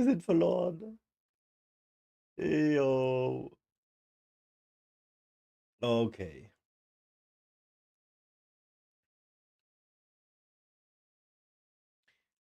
sind verloren. Jo. Okay.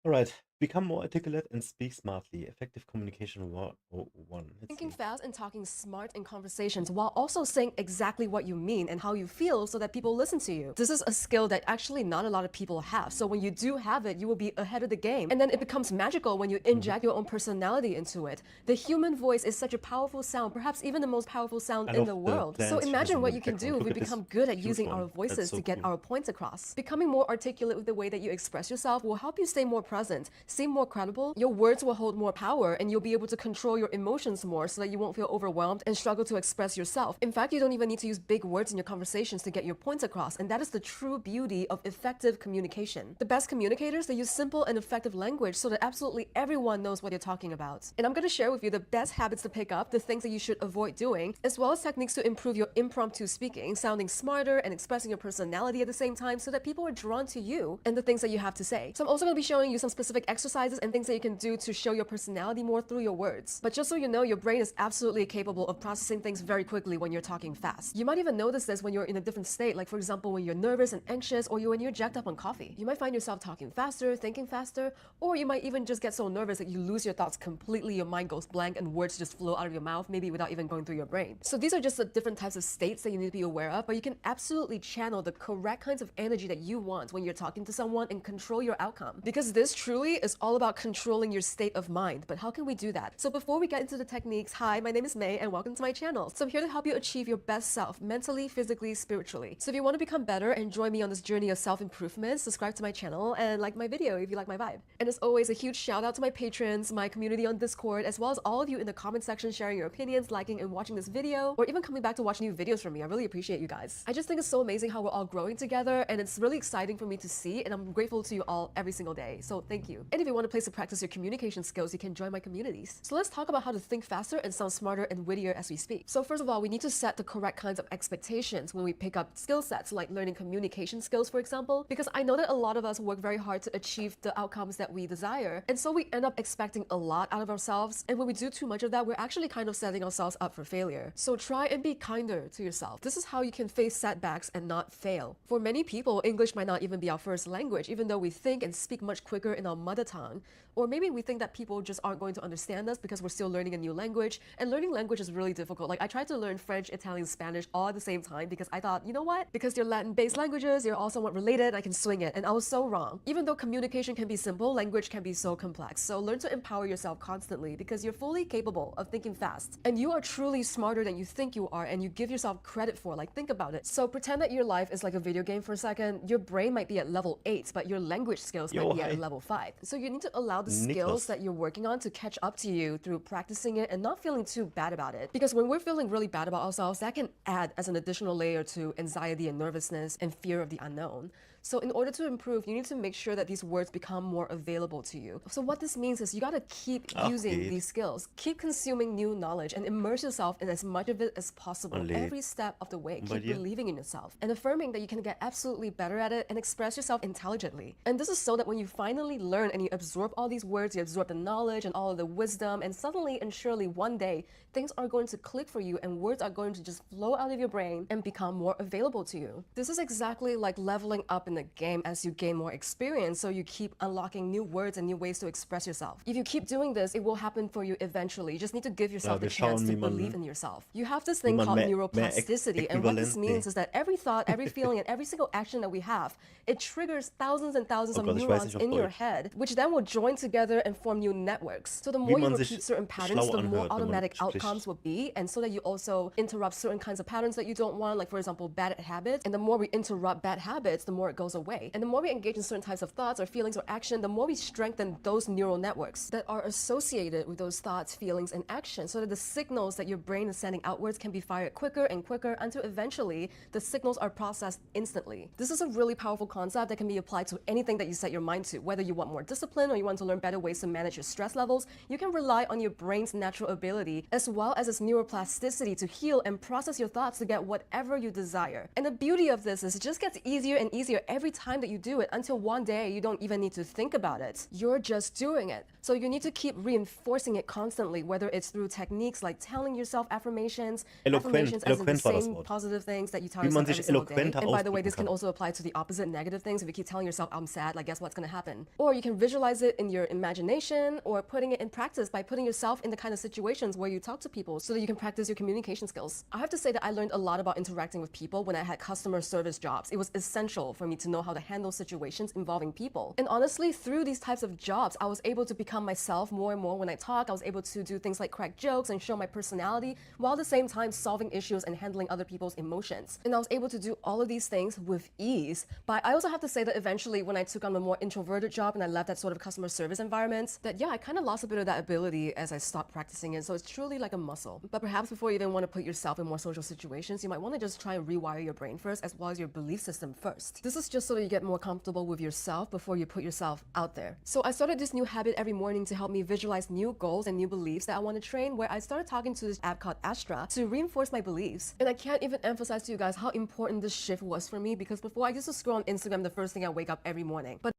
Alright. Become more articulate and speak smartly. Effective communication 101. Let's Thinking see. fast and talking smart in conversations while also saying exactly what you mean and how you feel so that people listen to you. This is a skill that actually not a lot of people have. So when you do have it, you will be ahead of the game. And then it becomes magical when you inject your own personality into it. The human voice is such a powerful sound, perhaps even the most powerful sound I in love the the world. So plants she has imagine in what the you can background. do if Look we at this become good at huge using one. our voices That's so to get cool. our points across. Becoming more articulate with the way that you express yourself will help you stay more present, seem more credible, your words will hold more power, and you'll be able to control your emotions more so that you won't feel overwhelmed and struggle to express yourself. In fact, you don't even need to use big words in your conversations to get your points across, and that is the true beauty of effective communication. The best communicators, they use simple and effective language so that absolutely everyone knows what you're talking about. And I'm going to share with you the best habits to pick up, the things that you should avoid doing, as well as techniques to improve your impromptu speaking, sounding smarter and expressing your personality at the same time so that people are drawn to you and the things that you have to say. So I'm also going to be showing you some specific exercises and things that you can do to show your personality more through your words. But just so you know, your brain is absolutely capable of processing things very quickly when you're talking fast. You might even notice this when you're in a different state, like for example, when you're nervous and anxious, or when you're jacked up on coffee. You might find yourself talking faster, thinking faster, or you might even just get so nervous that you lose your thoughts completely, your mind goes blank and words just flow out of your mouth, maybe without even going through your brain. So these are just the different types of states that you need to be aware of, but you can absolutely channel the correct kinds of energy that you want when you're talking to someone and control your outcome. Because this truly is all about controlling your state of mind. But how can we do that? So before we get into the techniques, hi, my name is May and welcome to my channel. So I'm here to help you achieve your best self, mentally, physically, spiritually. So if you want to become better and join me on this journey of self-improvement, subscribe to my channel and like my video if you like my vibe. And as always, a huge shout out to my patrons, my community on Discord, as well as all of you in the comment section sharing your opinions, liking and watching this video, or even coming back to watch new videos from me. I really appreciate you guys. I just think it's so amazing how we're all growing together, and it's really exciting for me to see, and I'm grateful to you all every single day. So thank you. And if you want a place to practice your communication skills, you can join my communities. So let's talk about how to think faster and sound smarter and wittier as we speak. So first of all, we need to set the correct kinds of expectations when we pick up skill sets, like learning communication skills, for example, because I know that a lot of us work very hard to achieve the outcomes that we desire. And so we end up expecting a lot out of ourselves. And when we do too much of that, we're actually kind of setting ourselves up for failure. So try and be kinder to yourself. This is how you can face setbacks and not fail. For many people, English might not even be our first language, even though we think and speak much quicker in our mother tongue. Or maybe we think that people just aren't going to understand us because we're still learning a new language. And learning language is really difficult. Like I tried to learn French, Italian, Spanish all at the same time because I thought, you know what? Because they're Latin-based languages, they're all somewhat related, I can swing it. And I was so wrong. Even though communication can be simple, language can be so complex. So learn to empower yourself constantly because you're fully capable of thinking fast. And you are truly smarter than you think you are and you give yourself credit for. Like think about it. So pretend that your life is like a video game for a second. Your brain might be at level 8, but your language skills might be at level 5. So you need to allow the skills that you're working on to catch up to you through practicing it and not feeling too bad about it. Because when we're feeling really bad about ourselves, that can add as an additional layer to anxiety and nervousness and fear of the unknown. So in order to improve, you need to make sure that these words become more available to you. So what this means is you gotta keep using these skills, keep consuming new knowledge and immerse yourself in as much of it as possible every step of the way. Keep believing in yourself and affirming that you can get absolutely better at it and express yourself intelligently. And this is so that when you finally learn and you absorb all these words, you absorb the knowledge and all of the wisdom, and suddenly and surely one day, things are going to click for you and words are going to just flow out of your brain and become more available to you. This is exactly like leveling up in the game as you gain more experience, so you keep unlocking new words and new ways to express yourself. If you keep doing this, it will happen for you eventually. You just need to give yourself the chance to believe in yourself. You have this thing called neuroplasticity, and what this means is that every thought, every feeling, and every single action that we have, it triggers thousands and thousands of neurons in your head, which then will join together and form new networks. So the more you repeat certain patterns, the more automatic outcomes will be, and so that you also interrupt certain kinds of patterns that you don't want, like for example, bad habits. And the more we interrupt bad habits, the more it goes away. And the more we engage in certain types of thoughts or feelings or action, the more we strengthen those neural networks that are associated with those thoughts, feelings, and actions, so that the signals that your brain is sending outwards can be fired quicker and quicker until eventually the signals are processed instantly. This is a really powerful concept that can be applied to anything that you set your mind to. Whether you want more discipline or you want to learn better ways to manage your stress levels, you can rely on your brain's natural ability as well as its neuroplasticity to heal and process your thoughts to get whatever you desire. And the beauty of this is it just gets easier and easier every time that you do it until one day you don't even need to think about it. You're just doing it. So you need to keep reinforcing it constantly, whether it's through techniques like telling yourself affirmations as in the same positive things that you tell yourself every single day. And by the way, this can also apply to the opposite negative things. If you keep telling yourself, I'm sad, like guess what's gonna happen? Or you can visualize it in your imagination or putting it in practice by putting yourself in the kind of situations where you talk to people so that you can practice your communication skills. I have to say that I learned a lot about interacting with people when I had customer service jobs. It was essential for me to know how to handle situations involving people. And honestly, through these types of jobs, I was able to become myself more and more when I talk. I was able to do things like crack jokes and show my personality while at the same time solving issues and handling other people's emotions. And I was able to do all of these things with ease. But I also have to say that eventually when I took on a more introverted job and I left that sort of customer service environment, that yeah, I kind of lost a bit of that ability as I stopped practicing it. So it's truly like a muscle. But perhaps before you even want to put yourself in more social situations, you might want to just try and rewire your brain first as well as your belief system first. This is just so that you get more comfortable with yourself before you put yourself out there. So I started this new habit every morning to help me visualize new goals and new beliefs that I want to train, where I started talking to this app called Astra to reinforce my beliefs. And I can't even emphasize to you guys how important this shift was for me, because before I used to scroll on Instagram the first thing I wake up every morning. But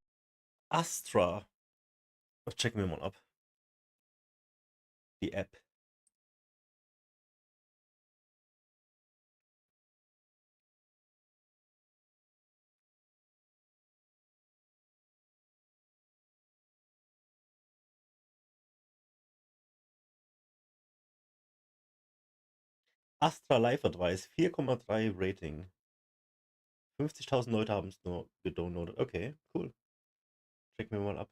Astra. Checken wir mal ab. Die App. Astra Live Advice, 4,3 Rating. 50.000 Leute haben es nur gedownloadet. Okay, cool. Checken wir mal ab.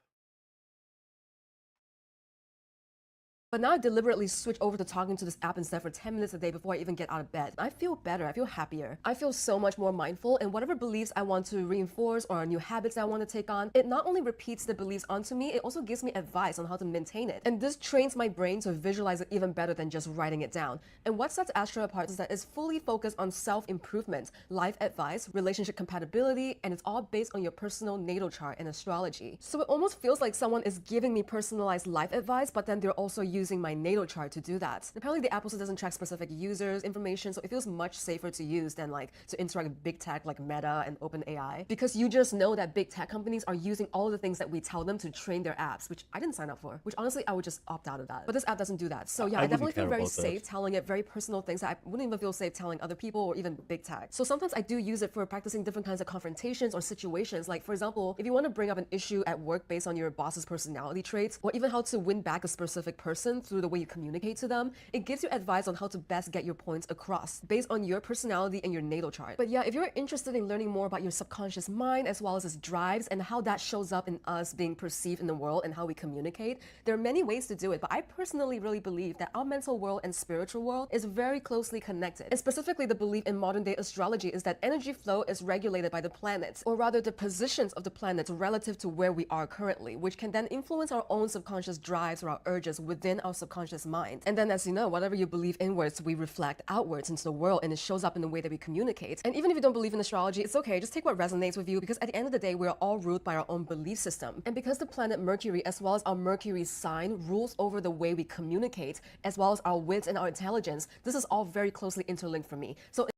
But now I deliberately switch over to talking to this app instead for 10 minutes a day before I even get out of bed. I feel better, I feel happier. I feel so much more mindful, and whatever beliefs I want to reinforce or new habits I want to take on, it not only repeats the beliefs onto me, it also gives me advice on how to maintain it. And this trains my brain to visualize it even better than just writing it down. And what sets Astra apart is that it's fully focused on self-improvement, life advice, relationship compatibility, and it's all based on your personal natal chart and astrology. So it almost feels like someone is giving me personalized life advice, but then they're also using my natal chart to do that. Apparently the app also doesn't track specific users information, so it feels much safer to use than like to interact with big tech like Meta and OpenAI, because you just know that big tech companies are using all the things that we tell them to train their apps, which I didn't sign up for, which honestly I would just opt out of that. But this app doesn't do that. So yeah, I definitely feel very safe telling it very personal things that I wouldn't even feel safe telling other people or even big tech. So sometimes I do use it for practicing different kinds of confrontations or situations. Like for example, if you want to bring up an issue at work based on your boss's personality traits, or even how to win back a specific person through the way you communicate to them, it gives you advice on how to best get your points across based on your personality and your natal chart. But yeah, if you're interested in learning more about your subconscious mind as well as its drives and how that shows up in us being perceived in the world and how we communicate, there are many ways to do it, but I personally really believe that our mental world and spiritual world is very closely connected. And specifically, the belief in modern day astrology is that energy flow is regulated by the planets, or rather the positions of the planets relative to where we are currently, which can then influence our own subconscious drives or our urges within our subconscious mind. And then, as you know, whatever you believe inwards, we reflect outwards into the world, and it shows up in the way that we communicate. And even if you don't believe in astrology, it's okay. Just take what resonates with you, because at the end of the day, we're all ruled by our own belief system. And because the planet Mercury, as well as our Mercury sign, rules over the way we communicate, as well as our wit and our intelligence, this is all very closely interlinked for me. So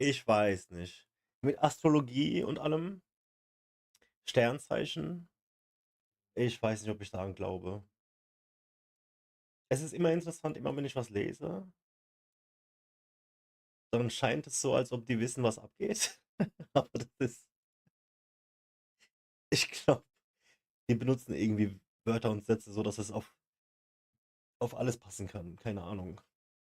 Ich weiß nicht. Mit Astrologie und allem, Sternzeichen, ich weiß nicht, ob ich daran glaube. Es ist immer interessant, immer wenn ich was lese, dann scheint es so, als ob die wissen, was abgeht. Aber das ist, ich glaube, die benutzen irgendwie Wörter und Sätze so, dass es auf alles passen kann. Keine Ahnung.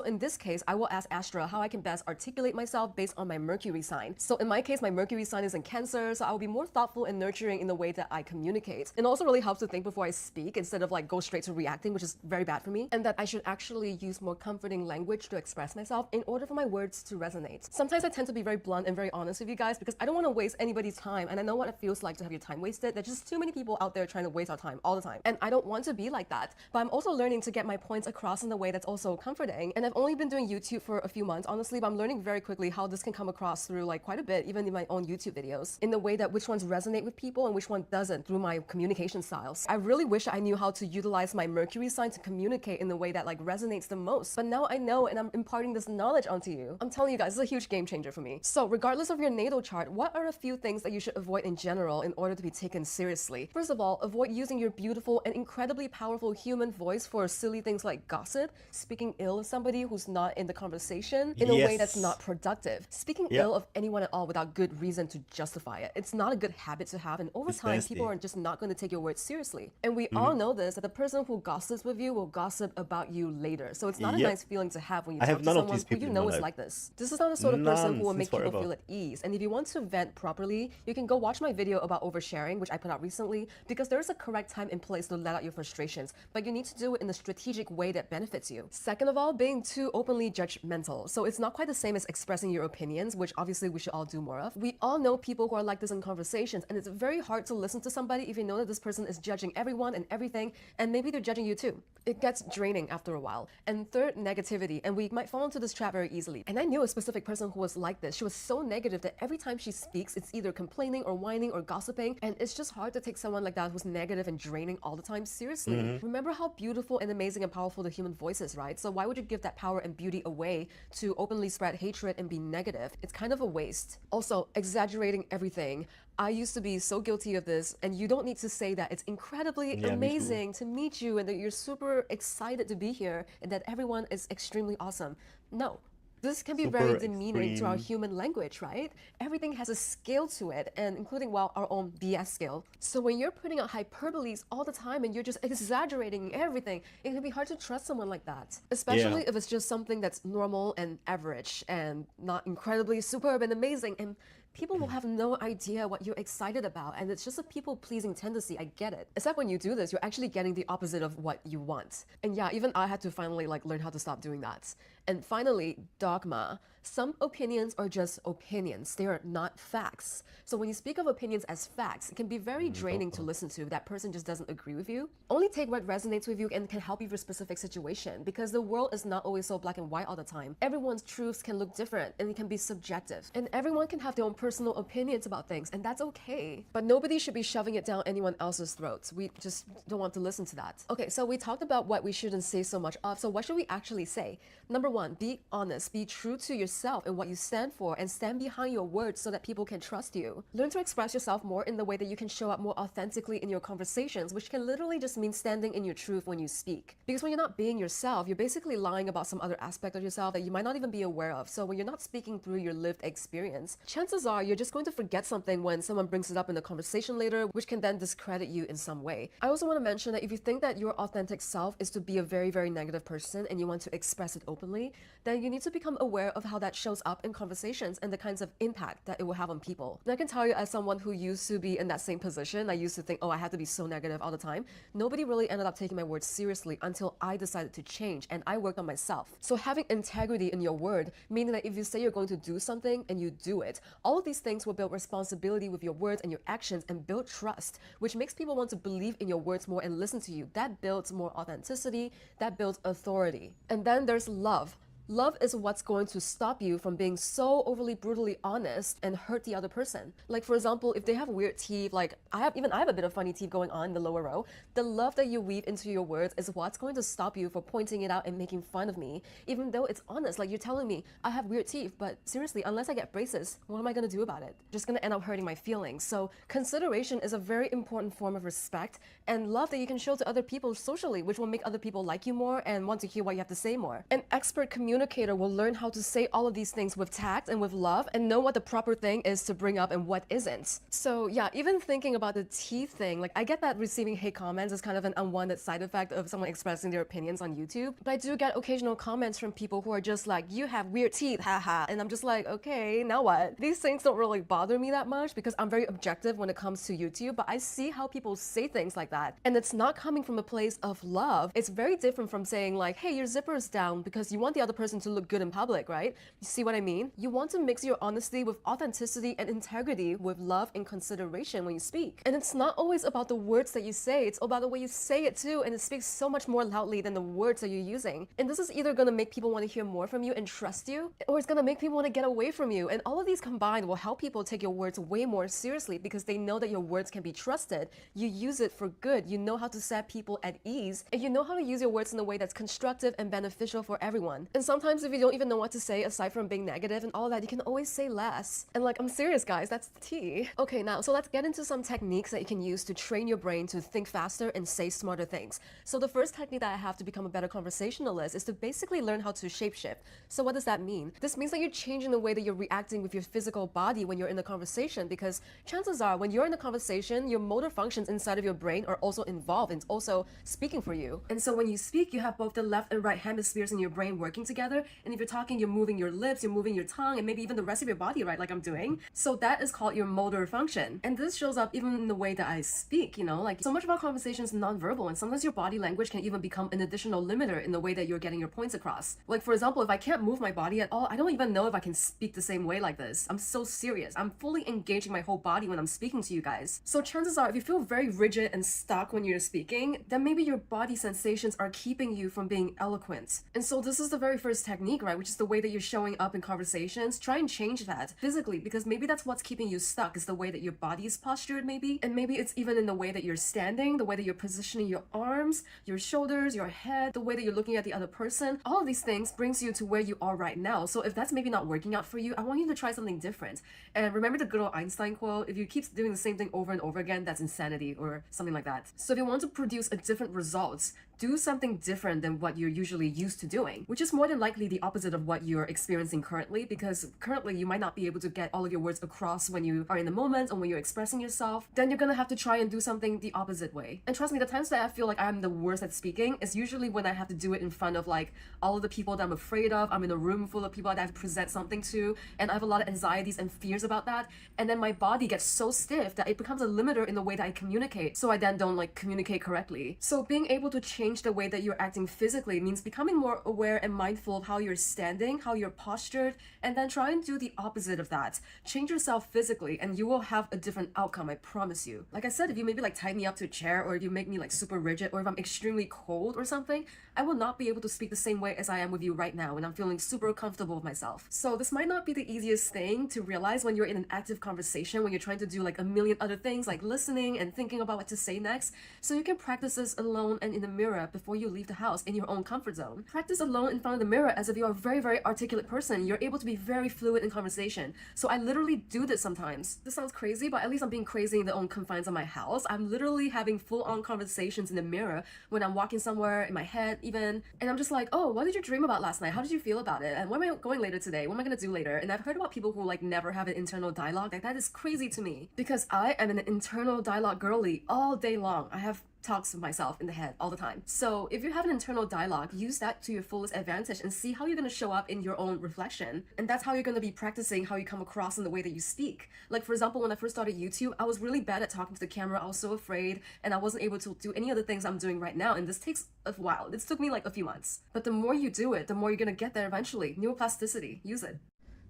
in this case, I will ask Astra how I can best articulate myself based on my Mercury sign. So in my case, my Mercury sign is in Cancer, so I will be more thoughtful and nurturing in the way that I communicate. It also really helps to think before I speak instead of like go straight to reacting, which is very bad for me. And that I should actually use more comforting language to express myself in order for my words to resonate. Sometimes I tend to be very blunt and very honest with you guys because I don't want to waste anybody's time, and I know what it feels like to have your time wasted. There's just too many people out there trying to waste our time all the time. And I don't want to be like that. But I'm also learning to get my points across in a way that's also comforting. And I've only been doing YouTube for a few months, honestly, but I'm learning very quickly how this can come across through like quite a bit, even in my own YouTube videos, in the way that which ones resonate with people and which one doesn't through my communication styles. I really wish I knew how to utilize my Mercury sign to communicate in the way that like resonates the most, but now I know and I'm imparting this knowledge onto you. I'm telling you guys, this is a huge game changer for me. So regardless of your natal chart, what are a few things that you should avoid in general in order to be taken seriously? First of all, avoid using your beautiful and incredibly powerful human voice for silly things like gossip, speaking ill of somebody who's not in the conversation in a way that's not productive. Speaking ill of anyone at all without good reason to justify it. It's not a good habit to have, and over time, people are just not going to take your words seriously. And we all know this, that the person who gossips with you will gossip about you later. So it's not a nice feeling to have when you talk to someone who you know is like this. This is not the sort of person who will make people feel at ease. And if you want to vent properly, you can go watch my video about oversharing, which I put out recently, because there is a correct time and place to let out your frustrations, but you need to do it in a strategic way that benefits you. Second of all, being too openly judgmental. So it's not quite the same as expressing your opinions, which obviously we should all do more of. We all know people who are like this in conversations, and it's very hard to listen to somebody if you know that this person is judging everyone and everything, and maybe they're judging you too. It gets draining after a while. And third, negativity, and we might fall into this trap very easily. And I knew a specific person who was like this. She was so negative that every time she speaks, it's either complaining or whining or gossiping, and it's just hard to take someone like that who's negative and draining all the time seriously. Remember how beautiful and amazing and powerful the human voice is, right? So why would you give that power and beauty away to openly spread hatred and be negative? It's kind of a waste. Also, exaggerating everything. I used to be so guilty of this, and you don't need to say that it's incredibly amazing to meet you and that you're super excited to be here and that everyone is extremely awesome. No. This can be very demeaning to our human language, right? Everything has a scale to it, and including, well, our own BS scale. So when you're putting out hyperboles all the time and you're just exaggerating everything, it can be hard to trust someone like that. Especially if it's just something that's normal and average and not incredibly superb and amazing, and people will have no idea what you're excited about, and it's just a people-pleasing tendency. I get it. Except when you do this, you're actually getting the opposite of what you want. And yeah, even I had to finally learn how to stop doing that. And finally, dogma. Some opinions are just opinions. They are not facts. So when you speak of opinions as facts, it can be very draining to listen to if that person just doesn't agree with you. Only take what resonates with you and can help you for a specific situation, because the world is not always so black and white all the time. Everyone's truths can look different and it can be subjective. And everyone can have their own personal opinions about things, and that's okay. But nobody should be shoving it down anyone else's throats. We just don't want to listen to that. Okay, so we talked about what we shouldn't say so much of. So what should we actually say? Number one, be honest. Be true to yourself and what you stand for, and stand behind your words so that people can trust you. Learn to express yourself more in the way that you can show up more authentically in your conversations, which can literally just mean standing in your truth when you speak. Because when you're not being yourself, you're basically lying about some other aspect of yourself that you might not even be aware of. So when you're not speaking through your lived experience, chances are you're just going to forget something when someone brings it up in the conversation later, which can then discredit you in some way. I also want to mention that if you think that your authentic self is to be a very, very negative person and you want to express it openly, then you need to become aware of how that shows up in conversations and the kinds of impact that it will have on people. And I can tell you, as someone who used to be in that same position, I used to think, oh, I have to be so negative all the time. Nobody really ended up taking my words seriously until I decided to change and I worked on myself. So having integrity in your word, meaning that if you say you're going to do something and you do it, all of these things will build responsibility with your words and your actions and build trust, which makes people want to believe in your words more and listen to you. That builds more authenticity, that builds authority. And then there's love. Love is what's going to stop you from being so overly brutally honest and hurt the other person. Like, for example, if they have weird teeth, like I have a bit of funny teeth going on in the lower row, the love that you weave into your words is what's going to stop you from pointing it out and making fun of me, even though it's honest. Like, you're telling me I have weird teeth, but seriously, unless I get braces, what am I going to do about it? Just going to end up hurting my feelings. So consideration is a very important form of respect and love that you can show to other people socially, which will make other people like you more and want to hear what you have to say more. An expert communicator will learn how to say all of these things with tact and with love and know what the proper thing is to bring up and what isn't. So yeah, even thinking about the teeth thing, like I get that receiving hate comments is kind of an unwanted side effect of someone expressing their opinions on YouTube, but I do get occasional comments from people who are just like, you have weird teeth, haha, and I'm just like, okay, now what? These things don't really bother me that much because I'm very objective when it comes to YouTube, but I see how people say things like that, and it's not coming from a place of love. It's very different from saying like, hey, your zipper is down, because you want the other person person to look good in public, right? You see what I mean? You want to mix your honesty with authenticity and integrity with love and consideration when you speak. And it's not always about the words that you say, it's about the way you say it too, and it speaks so much more loudly than the words that you're using. And this is either gonna make people want to hear more from you and trust you, or it's gonna make people want to get away from you. And all of these combined will help people take your words way more seriously because they know that your words can be trusted. You use it for good. You know how to set people at ease, and you know how to use your words in a way that's constructive and beneficial for everyone. And sometimes if you don't even know what to say aside from being negative and all that, you can always say less. And like, I'm serious, guys, that's the tea. Okay, now, so let's get into some techniques that you can use to train your brain to think faster and say smarter things. So the first technique that I have to become a better conversationalist is to basically learn how to shapeshift. So what does that mean? This means that you're changing the way that you're reacting with your physical body when you're in a conversation, because chances are when you're in a conversation, your motor functions inside of your brain are also involved and also speaking for you. And so when you speak, you have both the left and right hemispheres in your brain working together. And if you're talking, you're moving your lips, you're moving your tongue, and maybe even the rest of your body, right? Like I'm doing. So that is called your motor function. And this shows up even in the way that I speak, you know, like so much of our conversation is nonverbal, and sometimes your body language can even become an additional limiter in the way that you're getting your points across. Like for example, if I can't move my body at all, I don't even know if I can speak the same way like this. I'm so serious. I'm fully engaging my whole body when I'm speaking to you guys. So chances are if you feel very rigid and stuck when you're speaking, then maybe your body sensations are keeping you from being eloquent. And so this is the very first technique, right? Which is the way that you're showing up in conversations. Try and change that physically, because maybe that's what's keeping you stuck, is the way that your body is postured maybe. And maybe it's even in the way that you're standing, the way that you're positioning your arms, your shoulders, your head, the way that you're looking at the other person. All of these things brings you to where you are right now. So if that's maybe not working out for you, I want you to try something different. And remember the good old Einstein quote, if you keep doing the same thing over and over again, that's insanity, or something like that. So if you want to produce a different results, do something different than what you're usually used to doing, which is more than likely the opposite of what you're experiencing currently, because currently you might not be able to get all of your words across when you are in the moment or when you're expressing yourself. Then you're gonna have to try and do something the opposite way. And trust me, the times that I feel like I'm the worst at speaking is usually when I have to do it in front of like all of the people that I'm afraid of. I'm in a room full of people that I have to present something to, and I have a lot of anxieties and fears about that. And then my body gets so stiff that it becomes a limiter in the way that I communicate. So I then don't like communicate correctly. So being able to change the way that you're acting physically means becoming more aware and mindful of how you're standing, how you're postured, and then try and do the opposite of that. Change yourself physically and you will have a different outcome, I promise you. Like I said, if you maybe like tie me up to a chair, or if you make me like super rigid, or if I'm extremely cold or something, I will not be able to speak the same way as I am with you right now when I'm feeling super comfortable with myself. So this might not be the easiest thing to realize when you're in an active conversation, when you're trying to do like a million other things like listening and thinking about what to say next. So you can practice this alone and in the mirror before you leave the house in your own comfort zone. Practice alone in front of the mirror as if you're a very, very articulate person. You're able to be very fluid in conversation. So I literally do this sometimes. This sounds crazy, but at least I'm being crazy in the own confines of my house. I'm literally having full-on conversations in the mirror when I'm walking somewhere in my head even. And I'm just like, oh, what did you dream about last night? How did you feel about it? And where am I going later today? What am I gonna do later? And I've heard about people who like never have an internal dialogue. Like that is crazy to me, because I am an internal dialogue girly all day long. I have talks with myself in the head all the time. So if you have an internal dialogue, use that to your fullest advantage and see how you're going to show up in your own reflection. And that's how you're going to be practicing how you come across in the way that you speak. Like for example, when I first started YouTube, I was really bad at talking to the camera. I was so afraid, and I wasn't able to do any of the things I'm doing right now. And this takes a while. This took me like a few months. But the more you do it, the more you're going to get there eventually. Neuroplasticity, use it.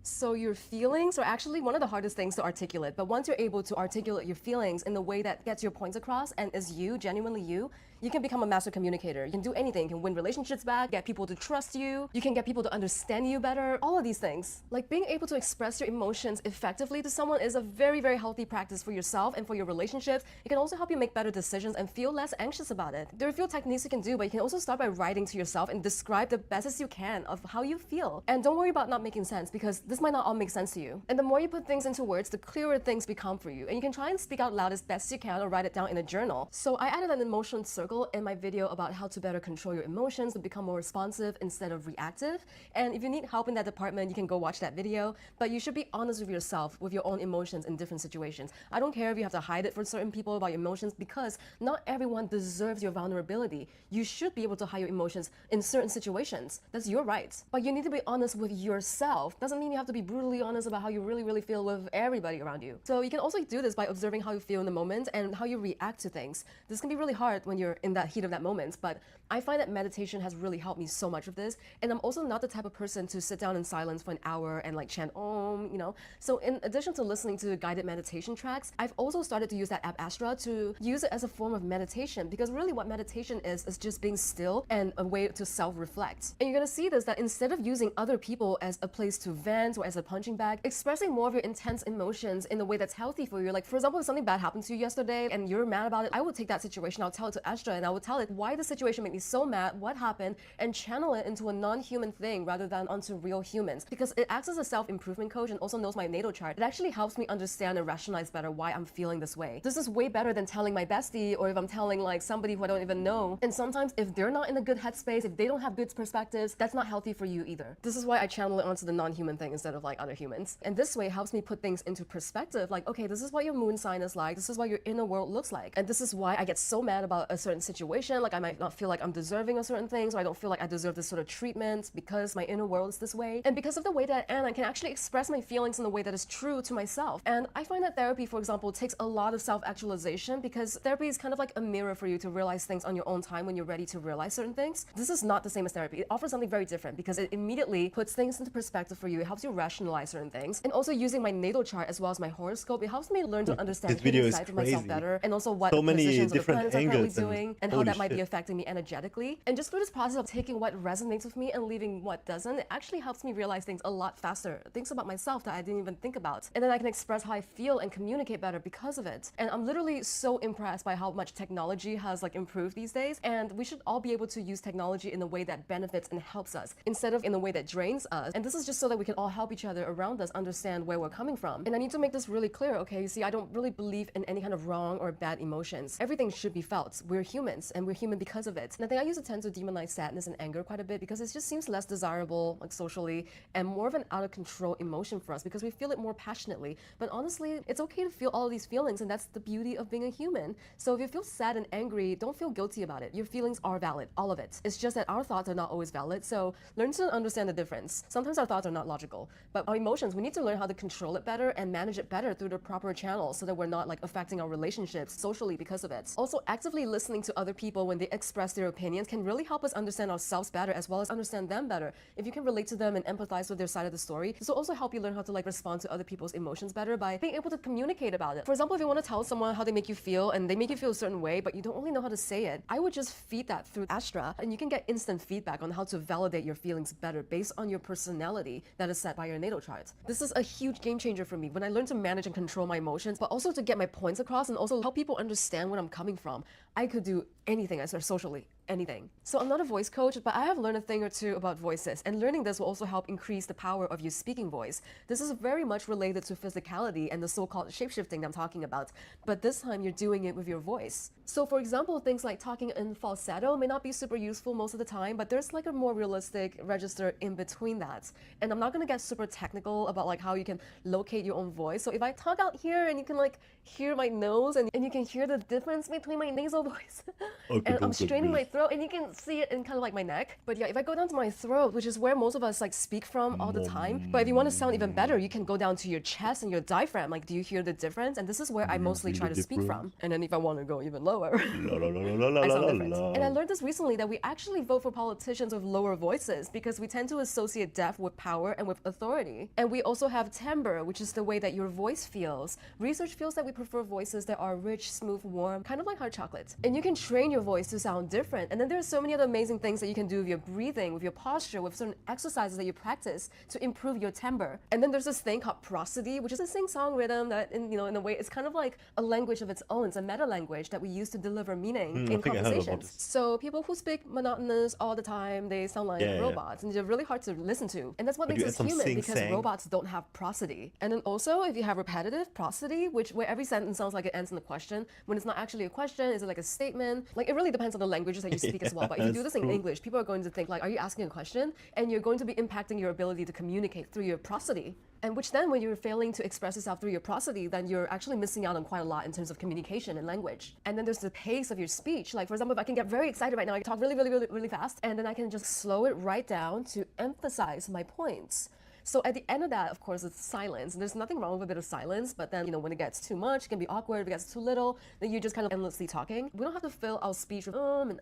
So your feelings are actually one of the hardest things to articulate, but once you're able to articulate your feelings in the way that gets your points across and is you, genuinely you can become a master communicator. You can do anything. You can win relationships back, get people to trust you, you can get people to understand you better, all of these things. Like being able to express your emotions effectively to someone is a very, very healthy practice for yourself and for your relationships. It can also help you make better decisions and feel less anxious about it. There are a few techniques you can do, but you can also start by writing to yourself and describe the best as you can of how you feel. And don't worry about not making sense, because this might not all make sense to you. And the more you put things into words, the clearer things become for you. And you can try and speak out loud as best you can or write it down in a journal. So I added an emotion circle in my video about how to better control your emotions and become more responsive instead of reactive. And if you need help in that department, you can go watch that video. But you should be honest with yourself, with your own emotions in different situations. I don't care if you have to hide it for certain people about your emotions, because not everyone deserves your vulnerability. You should be able to hide your emotions in certain situations. That's your right. But you need to be honest with yourself. Doesn't mean you have have to be brutally honest about how you really feel with everybody around you. So you can also do this by observing how you feel in the moment and how you react to things. This can be really hard when you're in that heat of that moment, but I find that meditation has really helped me so much with this. And I'm also not the type of person to sit down in silence for an hour and like chant Om, you know. So in addition to listening to guided meditation tracks, I've also started to use that app Astra to use it as a form of meditation, because really what meditation is just being still and a way to self-reflect. And you're gonna see this, that instead of using other people as a place to vent or as a punching bag, expressing more of your intense emotions in a way that's healthy for you. Like for example, if something bad happened to you yesterday and you're mad about it, I would take that situation, I'll tell it to Astra and I would tell it why the situation made me so mad, what happened, and channel it into a non-human thing rather than onto real humans. Because it acts as a self-improvement coach and also knows my natal chart. It actually helps me understand and rationalize better why I'm feeling this way. This is way better than telling my bestie, or if I'm telling like somebody who I don't even know. And sometimes if they're not in a good headspace, if they don't have good perspectives, that's not healthy for you either. This is why I channel it onto the non-human thing instead of like other humans. And this way helps me put things into perspective. Like, okay, this is what your moon sign is like. This is what your inner world looks like. And this is why I get so mad about a certain situation. Like I might not feel like I'm deserving of certain things, or I don't feel like I deserve this sort of treatment because my inner world is this way. And because of the way that I am, I can actually express my feelings in a way that is true to myself. And I find that therapy, for example, takes a lot of self-actualization, because therapy is kind of like a mirror for you to realize things on your own time when you're ready to realize certain things. This is not the same as therapy. It offers something very different because it immediately puts things into perspective for you. It helps you rationalize certain things. And also using my natal chart as well as my horoscope, it helps me learn to understand This video hidden is sides of myself crazy. better, and also what So many positions of the different planets are currently angles and doing and how holy that might be shit. affecting me energetically. And just through this process of taking what resonates with me and leaving what doesn't, it actually helps me realize things a lot faster, things about myself that I didn't even think about. And then I can express how I feel and communicate better because of it. And I'm literally so impressed by how much technology has like improved these days, and we should all be able to use technology in a way that benefits and helps us instead of in a way that drains us. And this is just so that we can all help each other around us understand where we're coming from. And I need to make this really clear, okay? You see, I don't really believe in any kind of wrong or bad emotions. Everything should be felt. We're humans, and we're human because of it. And I think I used to tend to demonize sadness and anger quite a bit because it just seems less desirable, like socially, and more of an out of control emotion for us because we feel it more passionately. But honestly, it's okay to feel all of these feelings, and that's the beauty of being a human. So if you feel sad and angry, don't feel guilty about it. Your feelings are valid, all of it. It's just that our thoughts are not always valid, so learn to understand the difference. Sometimes our thoughts are not logical, but our emotions, we need to learn how to control it better and manage it better through the proper channels so that we're not like affecting our relationships socially because of it. Also, actively listening to other people when they express their opinions can really help us understand ourselves better as well as understand them better. If you can relate to them and empathize with their side of the story, this will also help you learn how to like respond to other people's emotions better by being able to communicate about it. For example, if you want to tell someone how they make you feel and they make you feel a certain way, but you don't really know how to say it, I would just feed that through Astra, and you can get instant feedback on how to validate your feelings better based on your personality that is set by your natal chart. This is a huge game changer for me when I learned to manage and control my emotions, but also to get my points across and also help people understand where I'm coming from. I could do anything I start socially. Anything. So I'm not a voice coach, but I have learned a thing or two about voices, and learning this will also help increase the power of your speaking voice. This is very much related to physicality and the so-called shapeshifting I'm talking about, but this time you're doing it with your voice. So for example, things like talking in falsetto may not be super useful most of the time, but there's like a more realistic register in between that. And I'm not gonna get super technical about like how you can locate your own voice. So if I talk out here and you can like hear my nose and you can hear the difference between my nasal voice and I'm straining my throat and you can see it in kind of like my neck. But yeah, if I go down to my throat, which is where most of us like speak from all the time, but if you want to sound even better, you can go down to your chest and your diaphragm. Like, do you hear the difference? And this is where I mostly try to speak from. And then if I want to go even lower, I sound different. And I learned this recently, that we actually vote for politicians with lower voices because we tend to associate depth with power and with authority. And we also have timbre, which is the way that your voice feels. Research feels that we prefer voices that are rich, smooth, warm, kind of like hot chocolate. And you can train your voice to sound different. And then there's so many other amazing things that you can do with your breathing, with your posture, with certain exercises that you practice to improve your timbre. And then there's this thing called prosody, which is a sing-song rhythm that, in a way, it's kind of like a language of its own. It's a meta language that we use to deliver meaning in conversations. So people who speak monotonous all the time, they sound like robots, and they're really hard to listen to. And that's what makes us human, because robots don't have prosody. And then also, if you have repetitive prosody, where every sentence sounds like it ends in a question, when it's not actually a question, is it like a statement? Like, it really depends on the languages that you speak as well. But if you do this in English, people are going to think like, are you asking a question? And you're going to be impacting your ability to communicate through your prosody. And which then, when you're failing to express yourself through your prosody, then you're actually missing out on quite a lot in terms of communication and language. And then there's the pace of your speech. Like, for example, if I can get very excited right now, I can talk really fast, and then I can just slow it right down to emphasize my points. So at the end of that, of course, it's silence. And there's nothing wrong with a bit of silence, but then, when it gets too much, it can be awkward. If it gets too little, then you're just kind of endlessly talking. We don't have to fill our speech with and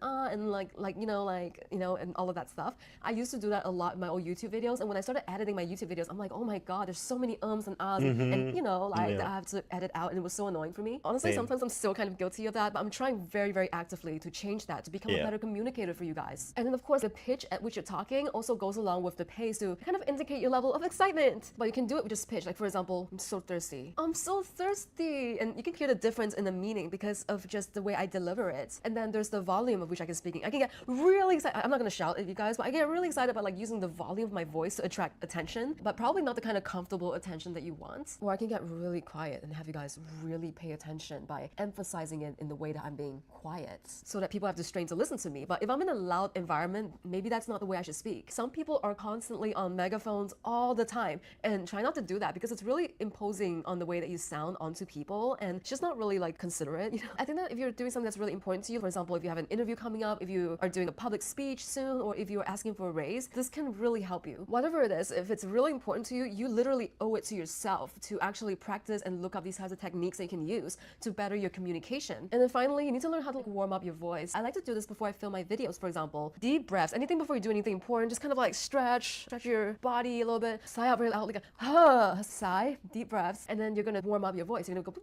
and all of that stuff. I used to do that a lot in my old YouTube videos, and when I started editing my YouTube videos, I'm like, oh my god, there's so many ums and ahs, and that I have to edit out, and it was so annoying for me. Honestly, sometimes I'm still kind of guilty of that, but I'm trying very, very actively to change that, to become a better communicator for you guys. And then of course, the pitch at which you're talking also goes along with the pace to kind of indicate your level of excitement. But you can do it with just pitch. Like for example, I'm so thirsty. I'm so thirsty. And you can hear the difference in the meaning because of just the way I deliver it. And then there's the volume of which I can speak. I can get really excited. I'm not gonna shout at you guys, but I get really excited about like using the volume of my voice to attract attention, but probably not the kind of comfortable attention that you want. Or I can get really quiet and have you guys really pay attention by emphasizing it in the way that I'm being quiet, so that people have to strain to listen to me. But if I'm in a loud environment, maybe that's not the way I should speak. Some people are constantly on megaphones all the time, and try not to do that because it's really imposing on the way that you sound onto people, and it's just not really like considerate. I think that if you're doing something that's really important to you, for example, if you have an interview coming up, if you are doing a public speech soon, or if you're asking for a raise, this can really help you. Whatever it is, if it's really important to you, you literally owe it to yourself to actually practice and look up these types of techniques that you can use to better your communication. And then finally, you need to learn how to warm up your voice. I like to do this before I film my videos, for example. Deep breaths. Anything before you do anything important, just kind of like stretch your body a little bit. Sigh out very loud, like sigh, deep breaths, and then you're gonna warm up your voice. You're gonna go.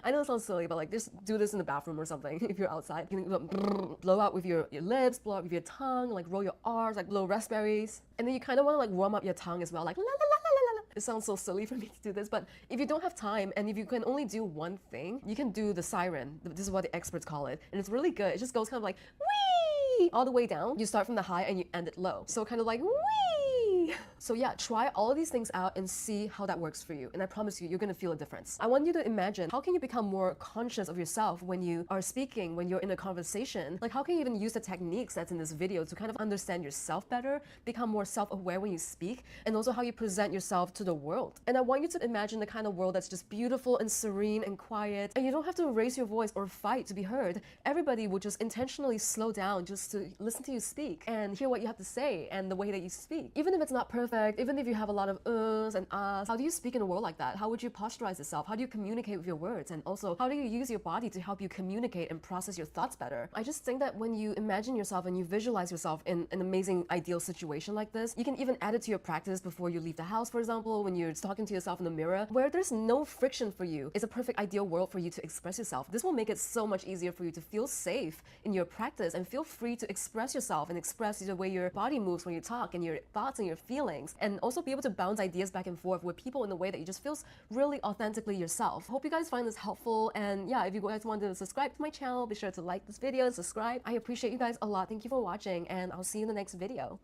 I know it sounds silly, but like just do this in the bathroom or something if you're outside. You can blow out with your lips, blow out with your tongue, like roll your R's, like blow raspberries. And then you kind of want to like warm up your tongue as well, like la la la la la la. It sounds so silly for me to do this, but if you don't have time and if you can only do one thing, you can do the siren. This is what the experts call it. And it's really good. It just goes kind of like wee all the way down. You start from the high and you end it low. So kind of like wee. So yeah, try all of these things out and see how that works for you. And I promise you, you're gonna feel a difference. I want you to imagine, how can you become more conscious of yourself when you are speaking, when you're in a conversation? Like how can you even use the techniques that's in this video to kind of understand yourself better, become more self-aware when you speak, and also how you present yourself to the world. And I want you to imagine the kind of world that's just beautiful and serene and quiet, and you don't have to raise your voice or fight to be heard. Everybody will just intentionally slow down just to listen to you speak and hear what you have to say and the way that you speak. Even if it's not perfect, even if you have a lot of uhs and ahs, how do you speak in a world like that? How would you posturize yourself? How do you communicate with your words? And also, how do you use your body to help you communicate and process your thoughts better? I just think that when you imagine yourself and you visualize yourself in an amazing, ideal situation like this, you can even add it to your practice before you leave the house, for example, when you're talking to yourself in the mirror, where there's no friction for you. It's a perfect, ideal world for you to express yourself. This will make it so much easier for you to feel safe in your practice and feel free to express yourself and express the way your body moves when you talk and your thoughts and your feelings, and also be able to bounce ideas back and forth with people in a way that you just feels really authentically yourself. Hope you guys find this helpful, and yeah, if you guys want to subscribe to my channel, be sure to like this video and subscribe. I appreciate you guys a lot. Thank you for watching, and I'll see you in the next video.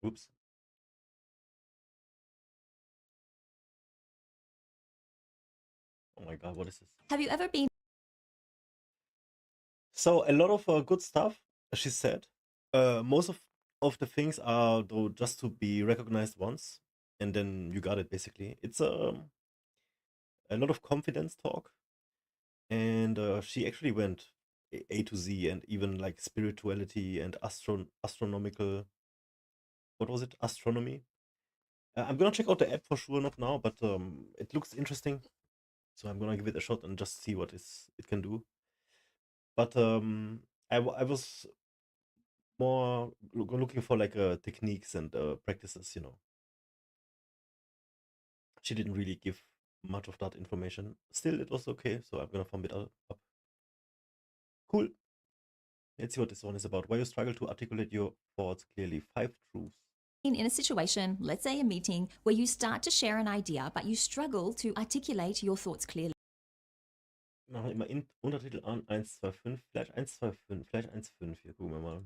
Oops. Oh my god, what is this? Have you ever been? So a lot of good stuff, she said. Most of the things are though just to be recognized once, and then you got it basically. It's a lot of confidence talk, and she actually went A to Z, and even like spirituality and astronomical. What was it? Astronomy. I'm gonna check out the app for sure, not now, but it looks interesting, so I'm gonna give it a shot and just see what it can do. But I was more looking for like techniques and practices, you know. She didn't really give much of that information. Still, it was okay, so I'm gonna thumb it up. Cool. Let's see what this one is about. Why you struggle to articulate your thoughts clearly. 5 truths. In a situation, let's say a meeting, where you start to share an idea, but you struggle to articulate your thoughts clearly. Machen wir immer Untertitel an. 1, 2, 5. Vielleicht 1, 2, 5. Vielleicht 1, 5. Hier gucken wir mal.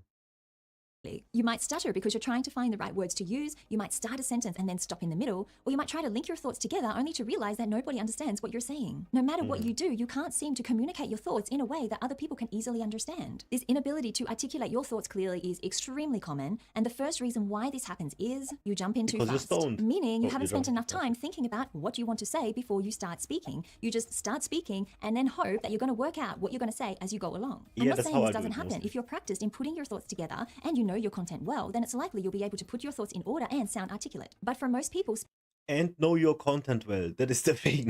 You might stutter because you're trying to find the right words to use. You might start a sentence and then stop in the middle, or you might try to link your thoughts together only to realize that nobody understands what you're saying. No matter what you do, you can't seem to communicate your thoughts in a way that other people can easily understand. This inability to articulate your thoughts clearly is extremely common, and the first reason why this happens is you jump in too Because you're fast, stoned. meaning you Oh, haven't you spent jump enough too fast. time thinking about what you want to say before you start speaking. You just start speaking and then hope that you're going to work out what you're going to say as you go along. I'm Yeah, not that's saying how this I do doesn't it happen mostly. if you're practiced in putting your thoughts together and you know your content well, then it's likely you'll be able to put your thoughts in order and sound articulate. But for most people, And know your content well. That is the thing.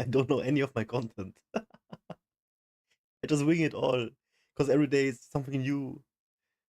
I don't know any of my content. I just wing it all. Because every day it's something new.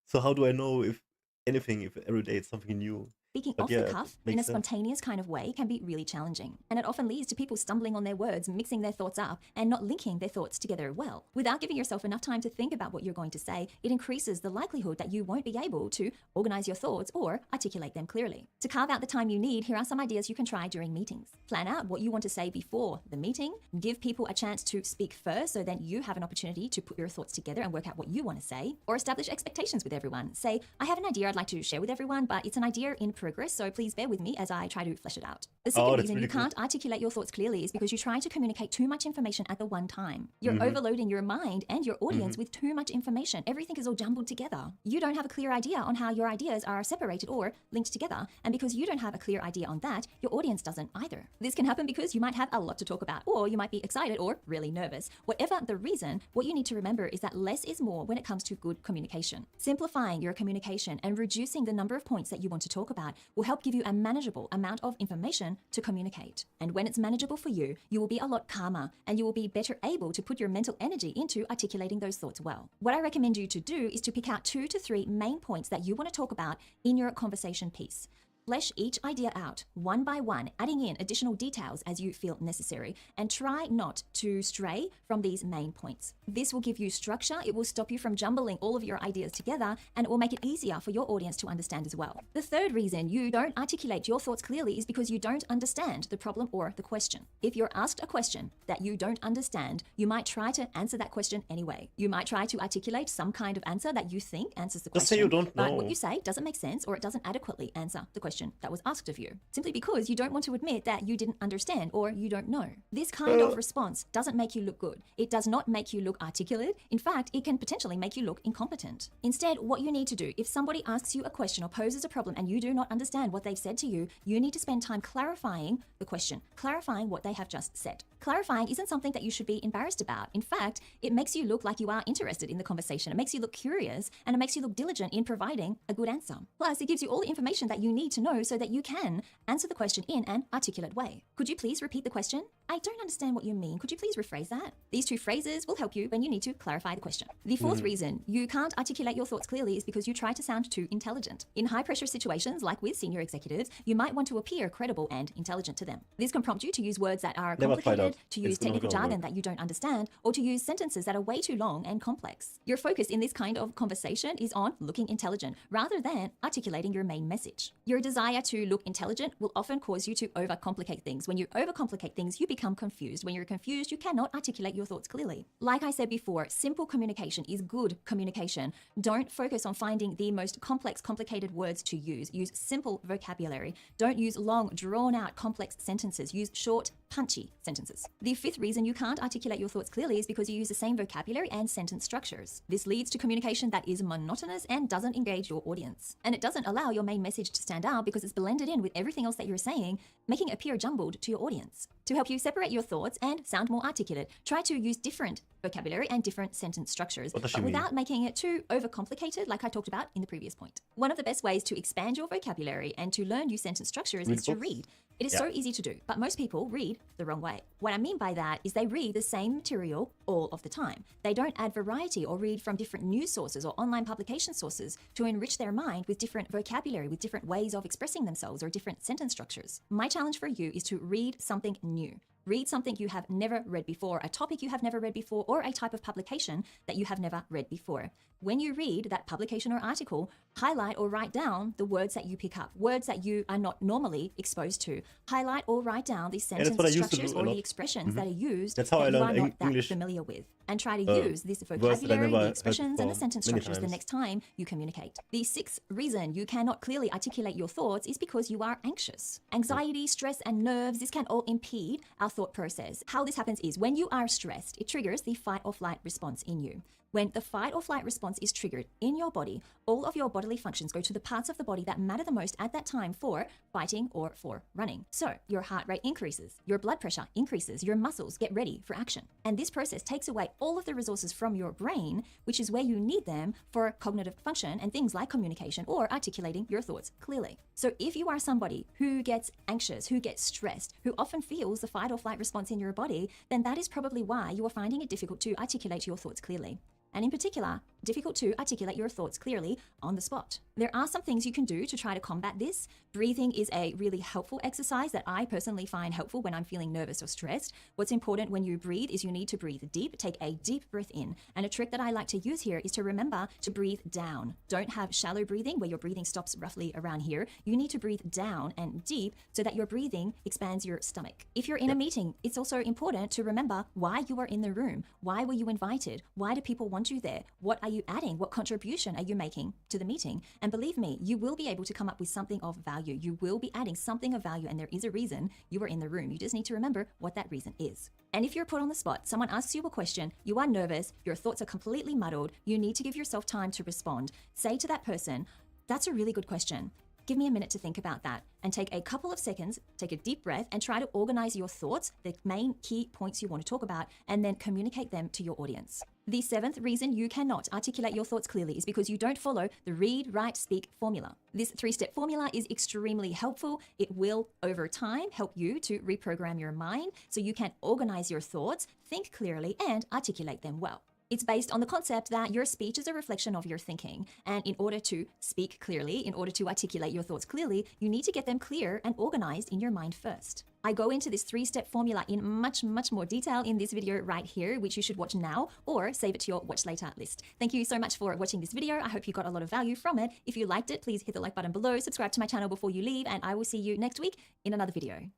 So how do I know if every day it's something new? speaking But off yeah, the cuff in a makes sense. spontaneous kind of way can be really challenging. And it often leads to people stumbling on their words, mixing their thoughts up, and not linking their thoughts together well. Without giving yourself enough time to think about what you're going to say, it increases the likelihood that you won't be able to organize your thoughts or articulate them clearly. To carve out the time you need, here are some ideas you can try during meetings. Plan out what you want to say before the meeting. Give people a chance to speak first so then you have an opportunity to put your thoughts together and work out what you want to say. Or establish expectations with everyone. Say, I have an idea I'd like to share with everyone, but it's an idea in progress, so please bear with me as I try to flesh it out. The second that's reason really you can't articulate your thoughts clearly is because you try to communicate too much information at the one time. You're overloading your mind and your audience with too much information. Everything is all jumbled together. You don't have a clear idea on how your ideas are separated or linked together, and because you don't have a clear idea on that, your audience doesn't either. This can happen because you might have a lot to talk about, or you might be excited or really nervous. Whatever the reason, what you need to remember is that less is more when it comes to good communication. Simplifying your communication and reducing the number of points that you want to talk about will help give you a manageable amount of information to communicate. And when it's manageable for you, you will be a lot calmer and you will be better able to put your mental energy into articulating those thoughts well. What I recommend you to do is to pick out 2 to 3 main points that you want to talk about in your conversation piece. Flesh each idea out one by one, adding in additional details as you feel necessary, and try not to stray from these main points. This will give you structure, it will stop you from jumbling all of your ideas together, and it will make it easier for your audience to understand as well. The third reason you don't articulate your thoughts clearly is because you don't understand the problem or the question. If you're asked a question that you don't understand, you might try to answer that question anyway. You might try to articulate some kind of answer that you think answers the question. Just say you don't But know. what you say doesn't make sense, or it doesn't adequately answer the question that was asked of you, simply because you don't want to admit that you didn't understand or you don't know. This kind of response doesn't make you look good. It does not make you look articulate. In fact, it can potentially make you look incompetent. Instead, what you need to do, if somebody asks you a question or poses a problem and you do not understand what they've said to you, you need to spend time clarifying the question, clarifying what they have just said. Clarifying isn't something that you should be embarrassed about. In fact, it makes you look like you are interested in the conversation. It makes you look curious, and it makes you look diligent in providing a good answer. Plus, it gives you all the information that you need to know so that you can answer the question in an articulate way. Could you please repeat the question? I don't understand what you mean. Could you please rephrase that? These 2 phrases will help you when you need to clarify the question. The fourth reason you can't articulate your thoughts clearly is because you try to sound too intelligent. In high-pressure situations, like with senior executives, you might want to appear credible and intelligent to them. This can prompt you to use words that are Never tried complicated, out. to It's use not technical gonna jargon work. that you don't understand, or to use sentences that are way too long and complex. Your focus in this kind of conversation is on looking intelligent rather than articulating your main message. Your desire to look intelligent will often cause you to overcomplicate things. When you overcomplicate things, you become confused. When you're confused, you cannot articulate your thoughts clearly. Like I said before, simple communication is good communication. Don't focus on finding the most complex, complicated words to use. Use simple vocabulary. Don't use long, drawn-out, complex sentences. Use short, punchy sentences. The fifth reason you can't articulate your thoughts clearly is because you use the same vocabulary and sentence structures. This leads to communication that is monotonous and doesn't engage your audience. And it doesn't allow your main message to stand out because it's blended in with everything else that you're saying, making it appear jumbled to your audience. To help you separate your thoughts and sound more articulate, try to use different vocabulary and different sentence structures, What does she but mean? without making it too overcomplicated, like I talked about in the previous point. One of the best ways to expand your vocabulary and to learn new sentence structures Read is to books? read. It is Yeah. so easy to do, but most people read the wrong way. What I mean by that is they read the same material all of the time. They don't add variety or read from different news sources or online publication sources to enrich their mind with different vocabulary, with different ways of expressing themselves or different sentence structures. My challenge for you is to read something new. Read something you have never read before, a topic you have never read before, or a type of publication that you have never read before. When you read that publication or article, highlight or write down the words that you pick up, words that you are not normally exposed to. Highlight or write down the that's sentence what I used to structures do a or the lot. expressions that are used That's how that I you are learned not that English, familiar with. And try to use this that I vocabulary, never the heard expressions, and the before, sentence many structures the times. next time you communicate. The sixth reason you cannot clearly articulate your thoughts is because you are anxious. Anxiety, stress, and nerves, this can all impede our thought process. How this happens is when you are stressed, it triggers the fight or flight response in you. When the fight or flight response is triggered in your body, all of your bodily functions go to the parts of the body that matter the most at that time for fighting or for running. So your heart rate increases, your blood pressure increases, your muscles get ready for action. And this process takes away all of the resources from your brain, which is where you need them for cognitive function and things like communication or articulating your thoughts clearly. So if you are somebody who gets anxious, who gets stressed, who often feels the fight or flight response in your body, then that is probably why you are finding it difficult to articulate your thoughts clearly. And in particular, difficult to articulate your thoughts clearly on the spot. There are some things you can do to try to combat this. Breathing is a really helpful exercise that I personally find helpful when I'm feeling nervous or stressed. What's important when you breathe is you need to breathe deep, take a deep breath in. And a trick that I like to use here is to remember to breathe down. Don't have shallow breathing where your breathing stops roughly around here. You need to breathe down and deep so that your breathing expands your stomach. If you're in a meeting, it's also important to remember why you are in the room. Why were you invited? Why do people want you there? What are you adding? What contribution are you making to the meeting? And believe me, you will be able to come up with something of value. You will be adding something of value, and there is a reason you are in the room. You just need to remember what that reason is. And if you're put on the spot, someone asks you a question, you are nervous, your thoughts are completely muddled, you need to give yourself time to respond. Say to that person, "That's a really good question. Give me a minute to think about that," and take a couple of seconds, take a deep breath, and try to organize your thoughts, the main key points you want to talk about, and then communicate them to your audience. The seventh reason you cannot articulate your thoughts clearly is because you don't follow the read, write, speak formula. This 3-step formula is extremely helpful. It will, over time, help you to reprogram your mind so you can organize your thoughts, think clearly, and articulate them well. It's based on the concept that your speech is a reflection of your thinking. And in order to speak clearly, in order to articulate your thoughts clearly, you need to get them clear and organized in your mind first. I go into this 3-step formula in much more detail in this video right here, which you should watch now or save it to your watch later list. Thank you so much for watching this video. I hope you got a lot of value from it. If you liked it, please hit the like button below, subscribe to my channel before you leave, and I will see you next week in another video.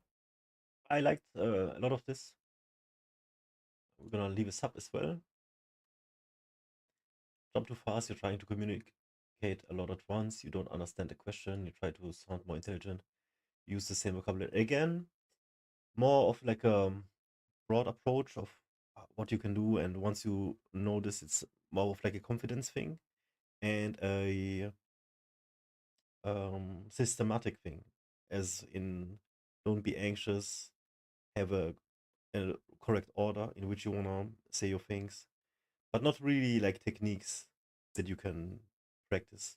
I liked a lot of this. We're gonna leave a sub as well. Jump too fast, you're trying to communicate a lot at once, you don't understand the question, you try to sound more intelligent, use the same vocabulary. Again, more of like a broad approach of what you can do, and once you know this, it's more of like a confidence thing and a systematic thing, as in don't be anxious, have a correct order in which you want to say your things, but not really like techniques that you can practice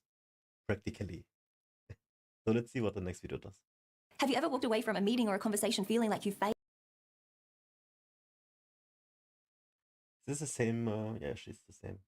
practically. So let's see what the next video does. Have you ever walked away from a meeting or a conversation feeling like you failed? Is this the same? Yeah, she's the same.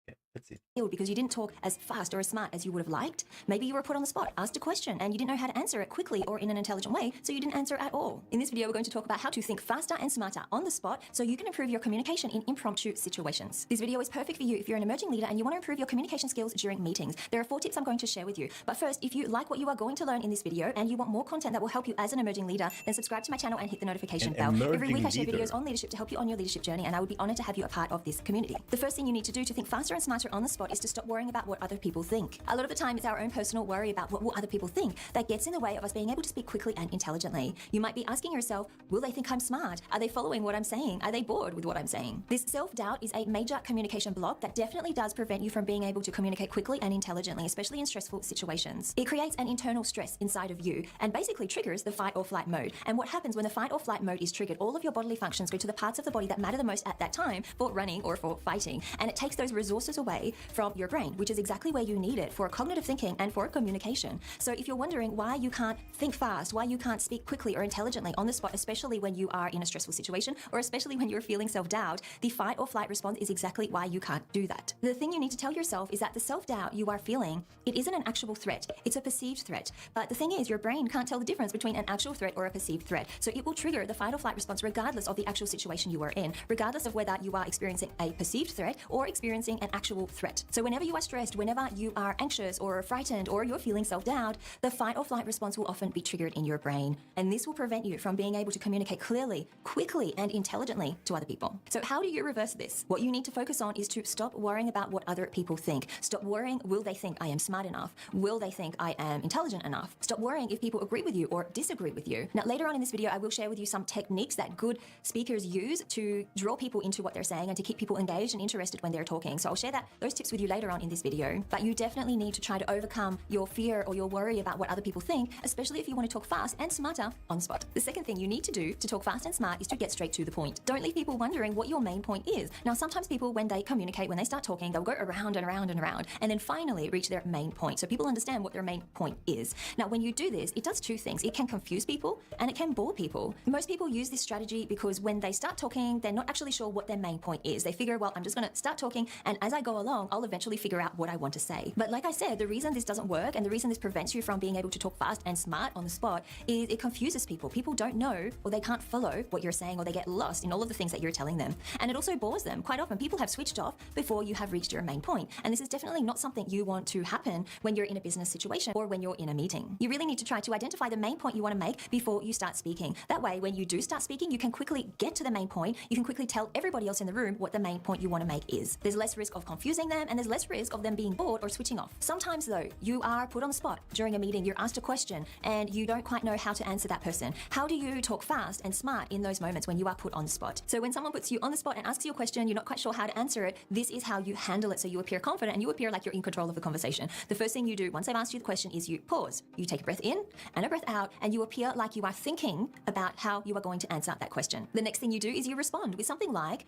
Okay, let's see. Because you didn't talk as fast or as smart as you would have liked. Maybe you were put on the spot, asked a question, and you didn't know how to answer it quickly or in an intelligent way, so you didn't answer at all. In this video, we're going to talk about how to think faster and smarter on the spot so you can improve your communication in impromptu situations. This video is perfect for you if you're an emerging leader and you want to improve your communication skills during meetings. There are 4 tips I'm going to share with you. But first, if you like what you are going to learn in this video and you want more content that will help you as an emerging leader, then subscribe to my channel and hit the notification bell. Every week I share videos on leadership to help you on your leadership journey, and I would be honored to have you a part of this community. The first thing you need to do to think faster and smarter on the spot is to stop worrying about what other people think. A lot of the time, it's our own personal worry about what will other people think that gets in the way of us being able to speak quickly and intelligently. You might be asking yourself, will they think I'm smart? Are they following what I'm saying? Are they bored with what I'm saying? This self-doubt is a major communication block that definitely does prevent you from being able to communicate quickly and intelligently, especially in stressful situations. It creates an internal stress inside of you and basically triggers the fight or flight mode. And what happens when the fight or flight mode is triggered, all of your bodily functions go to the parts of the body that matter the most at that time for running or for fighting. And it takes those resources away from your brain, which is exactly where you need it for cognitive thinking and for communication. So if you're wondering why you can't think fast, why you can't speak quickly or intelligently on the spot, especially when you are in a stressful situation or especially when you're feeling self-doubt, the fight or flight response is exactly why you can't do that. The thing you need to tell yourself is that the self-doubt you are feeling, it isn't an actual threat, it's a perceived threat. But the thing is, your brain can't tell the difference between an actual threat or a perceived threat. So it will trigger the fight or flight response regardless of the actual situation you are in, regardless of whether you are experiencing a perceived threat or experiencing an actual actual threat. So whenever you are stressed, whenever you are anxious or frightened or you're feeling self-doubt, the fight or flight response will often be triggered in your brain. And this will prevent you from being able to communicate clearly, quickly, and intelligently to other people. So how do you reverse this? What you need to focus on is to stop worrying about what other people think. Stop worrying, will they think I am smart enough? Will they think I am intelligent enough? Stop worrying if people agree with you or disagree with you. Now, later on in this video, I will share with you some techniques that good speakers use to draw people into what they're saying and to keep people engaged and interested when they're talking. So I'll share those tips with you later on in this video. But you definitely need to try to overcome your fear or your worry about what other people think, especially if you want to talk fast and smarter on the spot. The second thing you need to do to talk fast and smart is to get straight to the point. Don't leave people wondering what your main point is. Now, sometimes people, when they communicate, when they start talking, they'll go around and around and around, and then finally reach their main point. So people understand what their main point is. Now, when you do this, it does two things. It can confuse people and it can bore people. Most people use this strategy because when they start talking, they're not actually sure what their main point is. They figure, well, I'm just going to start talking, and as I go along, I'll eventually figure out what I want to say. But like I said, the reason this doesn't work and the reason this prevents you from being able to talk fast and smart on the spot is it confuses people. People don't know, or they can't follow what you're saying, or they get lost in all of the things that you're telling them. And it also bores them. Quite often, people have switched off before you have reached your main point. And this is definitely not something you want to happen when you're in a business situation or when you're in a meeting. You really need to try to identify the main point you want to make before you start speaking. That way, when you do start speaking, you can quickly get to the main point. You can quickly tell everybody else in the room what the main point you want to make is. There's less risk of confusing them, and there's less risk of them being bored or switching off. Sometimes though, you are put on the spot during a meeting, you're asked a question and you don't quite know how to answer that person. How do you talk fast and smart in those moments when you are put on the spot? So when someone puts you on the spot and asks you a question, you're not quite sure how to answer it, this is how you handle it so you appear confident and you appear like you're in control of the conversation. The first thing you do once they've asked you the question is you pause. You take a breath in and a breath out, and you appear like you are thinking about how you are going to answer that question. The next thing you do is you respond with something like,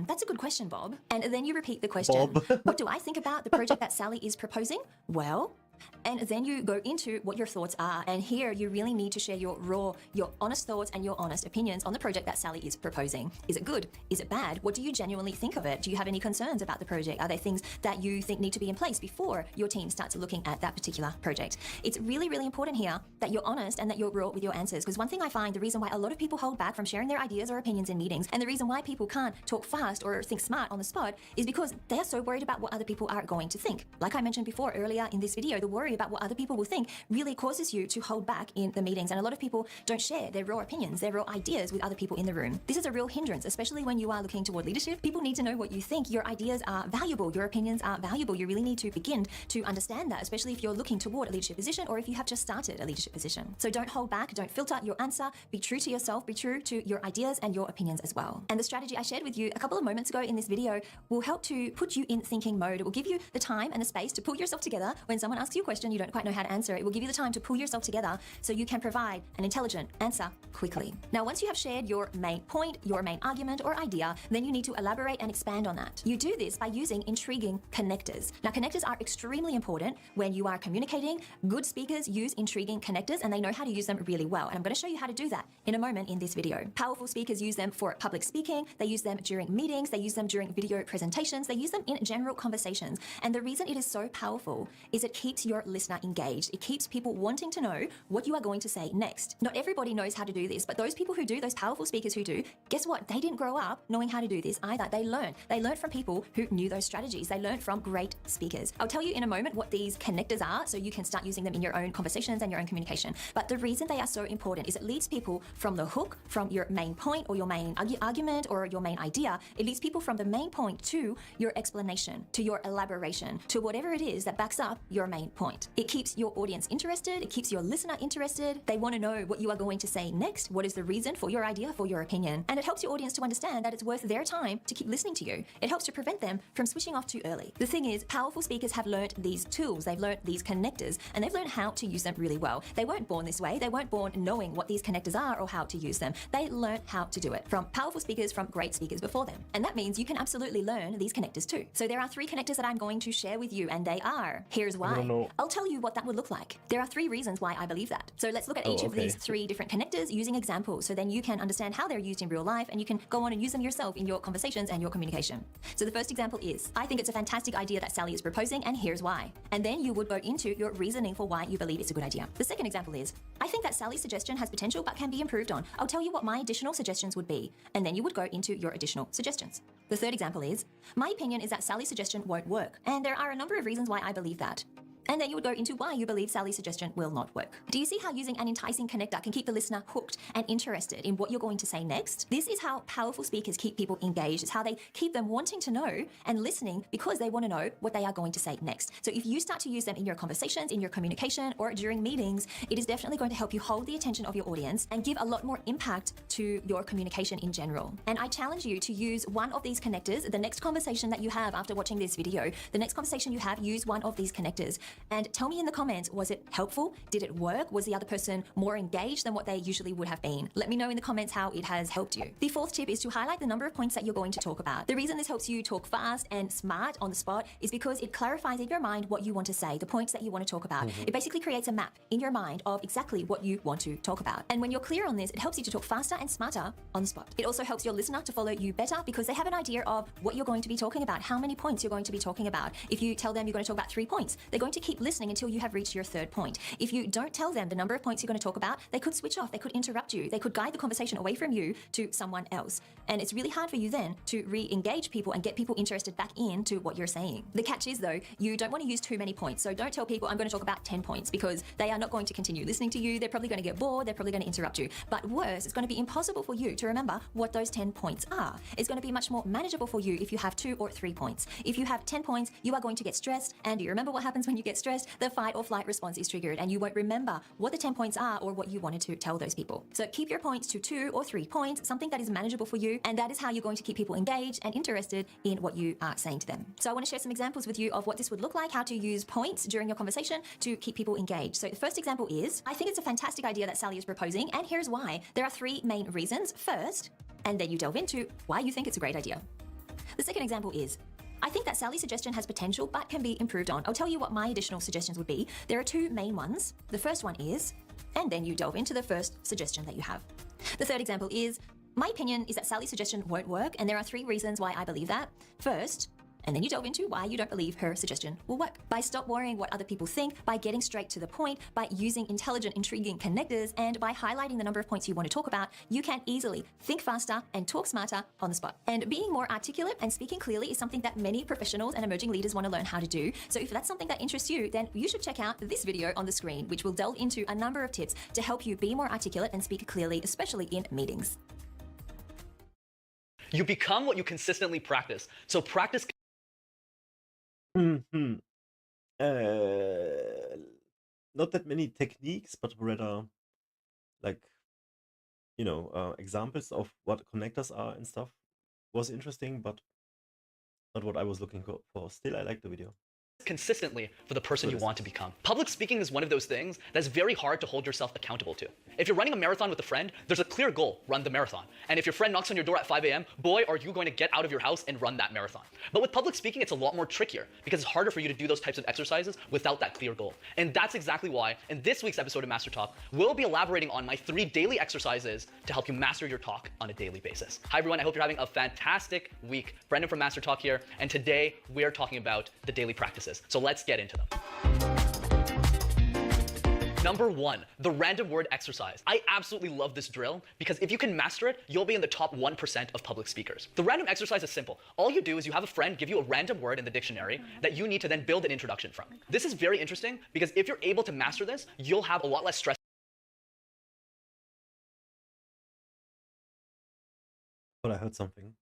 that's a good question, Bob. And then you repeat the question. Bob. What do I think about the project that Sally is proposing? Well, and then you go into what your thoughts are. And here you really need to share your honest thoughts and your honest opinions on the project that Sally is proposing. Is it good? Is it bad? What do you genuinely think of it? Do you have any concerns about the project? Are there things that you think need to be in place before your team starts looking at that particular project? It's really, really important here that you're honest and that you're raw with your answers. Because one thing I find, the reason why a lot of people hold back from sharing their ideas or opinions in meetings, and the reason why people can't talk fast or think smart on the spot, is because they are so worried about what other people are going to think. Like I mentioned before earlier in this video, the worry about what other people will think really causes you to hold back in the meetings. And a lot of people don't share their raw opinions, their raw ideas with other people in the room. This is a real hindrance, especially when you are looking toward leadership. People need to know what you think. Your ideas are valuable. Your opinions are valuable. You really need to begin to understand that, especially if you're looking toward a leadership position or if you have just started a leadership position. So don't hold back. Don't filter your answer. Be true to yourself. Be true to your ideas and your opinions as well. And the strategy I shared with you a couple of moments ago in this video will help to put you in thinking mode. It will give you the time and the space to pull yourself together. When someone asks you a question, you don't quite know how to answer it. It will give you the time to pull yourself together so you can provide an intelligent answer quickly. Now, once you have shared your main point, your main argument or idea, then you need to elaborate and expand on that. You do this by using intriguing connectors. Now, connectors are extremely important when you are communicating. Good speakers use intriguing connectors and they know how to use them really well. And I'm going to show you how to do that in a moment in this video. Powerful speakers use them for public speaking. They use them during meetings. They use them during video presentations. They use them in general conversations. And the reason it is so powerful is it keeps your listener engaged. It keeps people wanting to know what you are going to say next. Not everybody knows how to do this, but those people who do, those powerful speakers who do, guess what? They didn't grow up knowing how to do this either. They learned. They learned from people who knew those strategies. They learned from great speakers. I'll tell you in a moment what these connectors are so you can start using them in your own conversations and your own communication. But the reason they are so important is it leads people from the hook, from your main point or your main argument or your main idea. It leads people from the main point to your explanation, to your elaboration, to whatever it is that backs up your main point. It keeps your audience interested. It keeps your listener interested. They want to know what you are going to say next. What is the reason for your idea, for your opinion? And it helps your audience to understand that it's worth their time to keep listening to you. It helps to prevent them from switching off too early. The thing is, powerful speakers have learned these tools. They've learned these connectors and they've learned how to use them really well. They weren't born this way. They weren't born knowing what these connectors are or how to use them. They learned how to do it from powerful speakers, from great speakers before them. And that means you can absolutely learn these connectors too. So there are 3 connectors that I'm going to share with you, and they are, here's why. I don't know Oh. I'll tell you what that would look like. There are 3 reasons why I believe that. So let's look at each of okay. these 3 different connectors using examples, so then you can understand how they're used in real life and you can go on and use them yourself in your conversations and your communication. So the first example is, I think it's a fantastic idea that Sally is proposing, and here's why. And then you would go into your reasoning for why you believe it's a good idea. The second example is, I think that Sally's suggestion has potential but can be improved on. I'll tell you what my additional suggestions would be, and then you would go into your additional suggestions. The third example is, my opinion is that Sally's suggestion won't work, and there are a number of reasons why I believe that. And then you would go into why you believe Sally's suggestion will not work. Do you see how using an enticing connector can keep the listener hooked and interested in what you're going to say next? This is how powerful speakers keep people engaged. It's how they keep them wanting to know and listening because they want to know what they are going to say next. So if you start to use them in your conversations, in your communication, or during meetings, it is definitely going to help you hold the attention of your audience and give a lot more impact to your communication in general. And I challenge you to use one of these connectors. The next conversation that you have after watching this video, the next conversation you have, use one of these connectors. And tell me in the comments, was it helpful? Did it work? Was the other person more engaged than what they usually would have been? Let me know in the comments how it has helped you. The fourth tip is to highlight the number of points that you're going to talk about. The reason this helps you talk fast and smart on the spot is because it clarifies in your mind what you want to say, the points that you want to talk about. It basically creates a map in your mind of exactly what you want to talk about. And when you're clear on this, it helps you to talk faster and smarter on the spot. It also helps your listener to follow you better because they have an idea of what you're going to be talking about, how many points you're going to be talking about. If you tell them you're going to talk about 3 points, they're going to keep listening until you have reached your third point. If you don't tell them the number of points you're going to talk about, they could switch off, they could interrupt you, they could guide the conversation away from you to someone else. And it's really hard for you then to re-engage people and get people interested back into what you're saying. The catch is though, you don't want to use too many points. So don't tell people I'm going to talk about 10 points because they are not going to continue listening to you. They're probably going to get bored. They're probably going to interrupt you. But worse, it's going to be impossible for you to remember what those 10 points are. It's going to be much more manageable for you if you have 2 or 3 points. If you have 10 points, you are going to get stressed. And you remember what happens when you get stressed? The fight or flight response is triggered and you won't remember what the 10 points are or what you wanted to tell those people. So keep your points to 2 or 3 points, something that is manageable for you, and that is how you're going to keep people engaged and interested in what you are saying to them. So I want to share some examples with you of what this would look like, how to use points during your conversation to keep people engaged. So the first example is, I think it's a fantastic idea that Sally is proposing, and here's why. There are 3 main reasons. First, and then you delve into why you think it's a great idea. The second example is, I think that Sally's suggestion has potential but can be improved on. I'll tell you what my additional suggestions would be. There are 2 main ones. The first one is, and then you delve into the first suggestion that you have. The third example is, my opinion is that Sally's suggestion won't work, and there are 3 reasons why I believe that. First, and then you delve into why you don't believe her suggestion will work. By stop worrying what other people think, by getting straight to the point, by using intelligent, intriguing connectors, and by highlighting the number of points you want to talk about, you can easily think faster and talk smarter on the spot. And being more articulate and speaking clearly is something that many professionals and emerging leaders want to learn how to do. So if that's something that interests you, then you should check out this video on the screen, which will delve into a number of tips to help you be more articulate and speak clearly, especially in meetings. You become what you consistently practice. So practice. Not that many techniques, but rather like, examples of what connectors are and stuff was interesting, but not what I was looking for. Still, I like the video. Consistently for the person you What is want to become. Public speaking is one of those things that's very hard to hold yourself accountable to. If you're running a marathon with a friend, there's a clear goal, run the marathon. And if your friend knocks on your door at 5 a.m., boy, are you going to get out of your house and run that marathon. But with public speaking, it's a lot more trickier because it's harder for you to do those types of exercises without that clear goal. And that's exactly why in this week's episode of Master Talk, we'll be elaborating on my 3 daily exercises to help you master your talk on a daily basis. Hi everyone, I hope you're having a fantastic week. Brendan from Master Talk here, and today we're talking about the daily practices. So let's get into them. Number 1, the random word exercise. I absolutely love this drill because if you can master it, you'll be in the top 1% of public speakers. The random exercise is simple. All you do is you have a friend give you a random word in the dictionary that you need to then build an introduction from. This is very interesting because if you're able to master this, you'll have a lot less stress. But I heard something.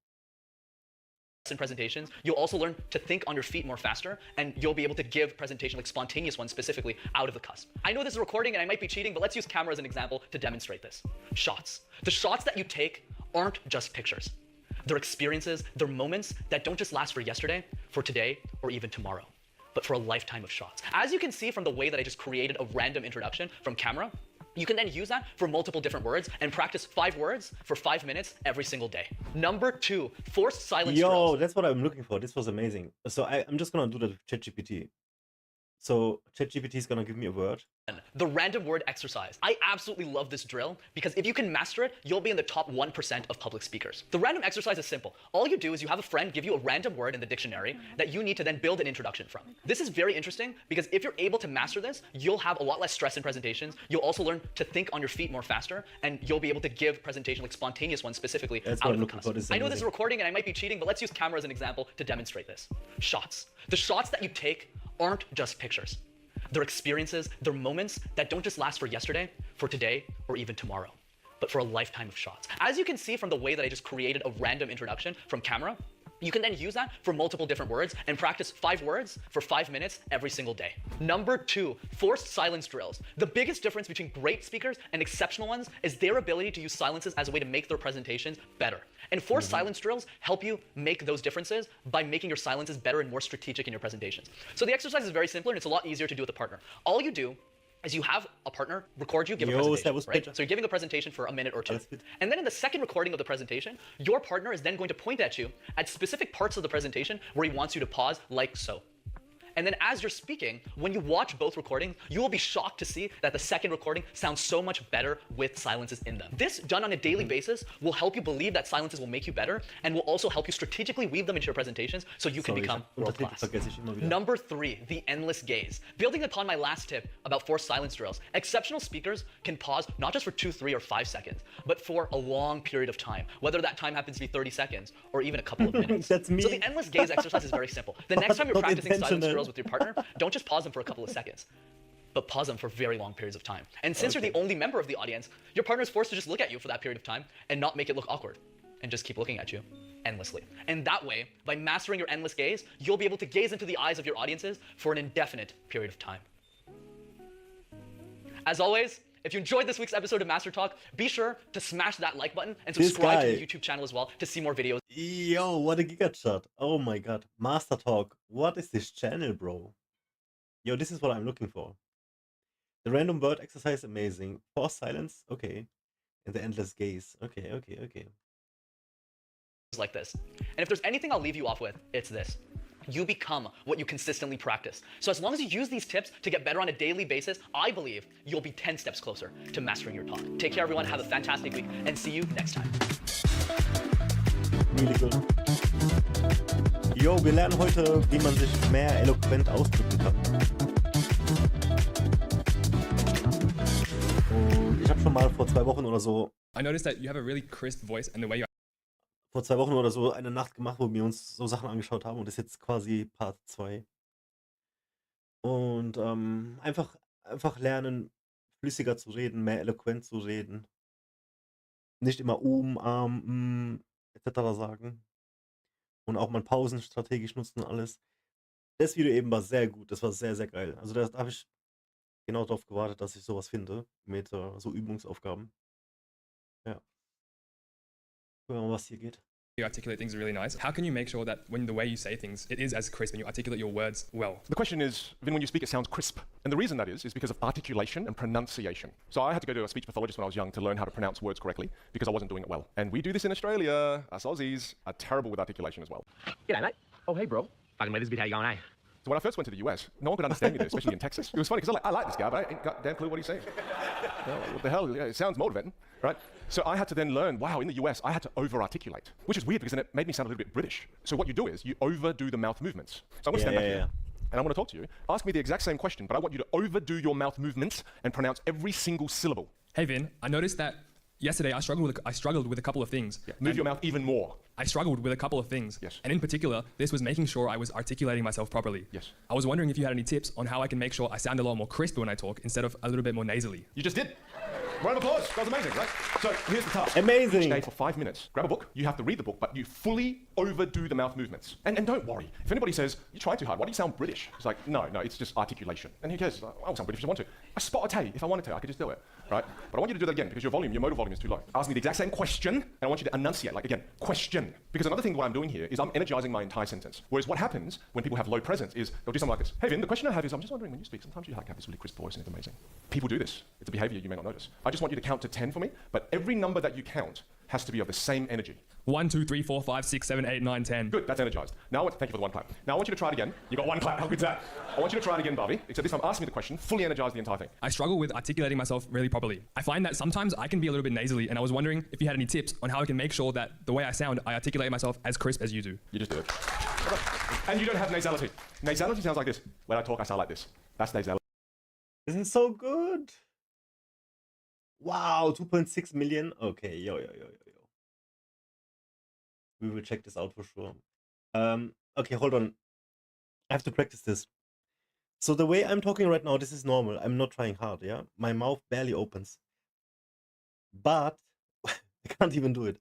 In presentations, you'll also learn to think on your feet more faster, and you'll be able to give presentation, like spontaneous ones specifically, out of the cusp. I know this is a recording and I might be cheating, but let's use camera as an example to demonstrate this. Shots. The shots that you take aren't just pictures. They're experiences, they're moments that don't just last for yesterday, for today, or even tomorrow, but for a lifetime of shots. As you can see from the way that I just created a random introduction from camera, you can then use that for multiple different words and practice 5 words for 5 minutes every single day. Number 2, forced silence drills. Yo, that's what I'm looking for. This was amazing. So I'm just gonna do that with ChatGPT. So ChatGPT is gonna give me a word. The random word exercise. I absolutely love this drill because if you can master it, you'll be in the top 1% of public speakers. The random exercise is simple. All you do is you have a friend give you a random word in the dictionary that you need to then build an introduction from. This is very interesting because if you're able to master this, you'll have a lot less stress in presentations. You'll also learn to think on your feet more faster, and you'll be able to give presentation, like spontaneous ones specifically, out of the cusp. I know this is recording and I might be cheating, but let's use camera as an example to demonstrate this. Shots. The shots that you take aren't just pictures. They're experiences, they're moments that don't just last for yesterday, for today, or even tomorrow, but for a lifetime of shots. As you can see from the way that I just created a random introduction from camera, you can then use that for multiple different words and practice 5 words for 5 minutes every single day. Number 2, forced silence drills. The biggest difference between great speakers and exceptional ones is their ability to use silences as a way to make their presentations better. And forced silence drills help you make those differences by making your silences better and more strategic in your presentations. So the exercise is very simple and it's a lot easier to do with a partner. All you do is you have a partner record you, give a presentation, right? So you're giving a presentation for a minute or 2. And then in the second recording of the presentation, your partner is then going to point at you at specific parts of the presentation where he wants you to pause, like so. And then as you're speaking, when you watch both recordings, you will be shocked to see that the second recording sounds so much better with silences in them. This, done on a daily basis, will help you believe that silences will make you better and will also help you strategically weave them into your presentations so you can become world-class. Number 3, the endless gaze. Building upon my last tip about forced silence drills, exceptional speakers can pause not just for 2, 3, or 5 seconds, but for a long period of time, whether that time happens to be 30 seconds or even a couple of minutes. That's me. So the endless gaze exercise is very simple. The next time you're practicing silence drills with your partner, don't just pause them for a couple of seconds, but pause them for very long periods of time. And since you're the only member of the audience, your partner is forced to just look at you for that period of time and not make it look awkward, and just keep looking at you endlessly. And that way, by mastering your endless gaze, you'll be able to gaze into the eyes of your audiences for an indefinite period of time. As always, if you enjoyed this week's episode of Master Talk, be sure to smash that like button and subscribe to the YouTube channel as well to see more videos. Yo, what a giga chat. Oh my god. Master Talk. What is this channel, bro? Yo, this is what I'm looking for. The random word exercise, amazing. Forced silence, okay. And the endless gaze. Okay. Like this. And if there's anything I'll leave you off with, it's this. You become what you consistently practice. So as long as you use these tips to get better on a daily basis, I believe you'll be 10 steps closer to mastering your talk. Take care, everyone. Have a fantastic week, and see you next time. Really good. Yo, wir lernen heute, wie man sich mehr eloquent ausdrücken kann. Und ich habe schon mal vor 2 Wochen oder so I noticed that you have a really crisp voice and the way you vor 2 Wochen oder so eine Nacht gemacht, wo wir uns so Sachen angeschaut haben und das ist jetzt quasi Part 2. Und einfach lernen, flüssiger zu reden, mehr eloquent zu reden. Nicht immer etc. sagen. Und auch mal Pausen strategisch nutzen und alles. Das Video eben war sehr gut, das war sehr, sehr geil. Also da habe ich genau darauf gewartet, dass ich sowas finde mit so Übungsaufgaben. Ja. Gucken wir mal, was hier geht. articulate things are really nice. How can you make sure that when the way you say things, it is as crisp and you articulate your words well? The question is, even when you speak, it sounds crisp. And the reason that is because of articulation and pronunciation. So I had to go to a speech pathologist when I was young to learn how to pronounce words correctly because I wasn't doing it well. And we do this in Australia. Us Aussies are terrible with articulation as well. G'day, mate. Oh, hey, bro. Fucking mate, this bit how you going, eh? So when I first went to the US, no one could understand me there, especially in Texas. It was funny because I like this guy, but I ain't got a damn clue what he's saying. What the hell? Yeah, it sounds motivating, right? So I had to then learn, wow, in the US, I had to over-articulate, which is weird because then it made me sound a little bit British. So what you do is you overdo the mouth movements. So I'm going to stand back here, and I want to talk to you. Ask me the exact same question, but I want you to overdo your mouth movements and pronounce every single syllable. Hey, Vin, I noticed that yesterday I struggled with a couple of things. Yeah. Move your mouth even more. I struggled with a couple of things. Yes. And in particular, this was making sure I was articulating myself properly. Yes. I was wondering if you had any tips on how I can make sure I sound a lot more crisp when I talk instead of a little bit more nasally. You just did. Round of applause. That was amazing, right? So here's the task. Amazing. Each day for 5 minutes. Grab a book. You have to read the book, but you fully overdo the mouth movements. And don't worry. If anybody says, you try too hard, why do you sound British? It's like, no, it's just articulation. And who cares? I'll sound British if I want to. I spot a tay. If I wanted to, I could just do it, right? But I want you to do that again because your motor volume is too low. Ask me the exact same question, and I want you to enunciate, like again, question. Because another thing what I'm doing here is I'm energizing my entire sentence. Whereas what happens when people have low presence is they'll do something like this. Hey Vin, the question I have is, I'm just wondering when you speak, sometimes you have this really crisp voice and it's amazing. People do this. It's a behavior you may not notice. I just want you to count to 10 for me, but every number that you count has to be of the same energy. 1, 2, 3, 4, 5, 6, 7, 8, 9, 10. Good, that's energized. Now, thank you for the one clap. Now I want you to try it again. You got one clap, how good's that? I want you to try it again, Bobby. Except this time, ask me the question, fully energize the entire thing. I struggle with articulating myself really properly. I find that sometimes I can be a little bit nasally, and I was wondering if you had any tips on how I can make sure that the way I sound, I articulate myself as crisp as you do. You just do it. And you don't have nasality. Nasality sounds like this. When I talk, I sound like this. That's nasality. This is so good. Wow, 2.6 million. Okay, yo. We will check this out for sure. Okay, hold on. I have to practice this. So the way I'm talking right now, this is normal. I'm not trying hard, yeah? My mouth barely opens. But I can't even do it.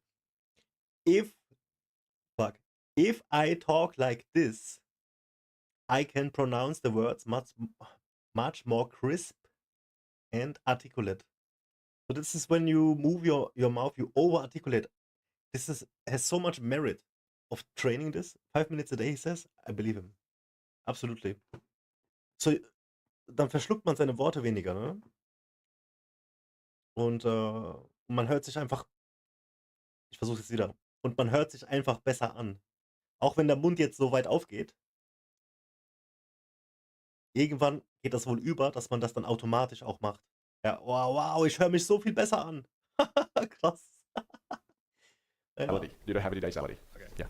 If I talk like this, I can pronounce the words much more crisp and articulate. So this is when you move your mouth, you over-articulate. This has so much merit of training this. 5 minutes a day, he says. I believe him. Absolutely. So, dann verschluckt man seine Worte weniger, ne? Und man hört sich einfach, ich versuche es wieder, und man hört sich einfach besser an. Auch wenn der Mund jetzt so weit aufgeht, irgendwann geht das wohl über, dass man das dann automatisch auch macht. Ja, wow, ich höre mich so viel besser an. Krass. Ja. You don't have any nasality. Okay. Yeah.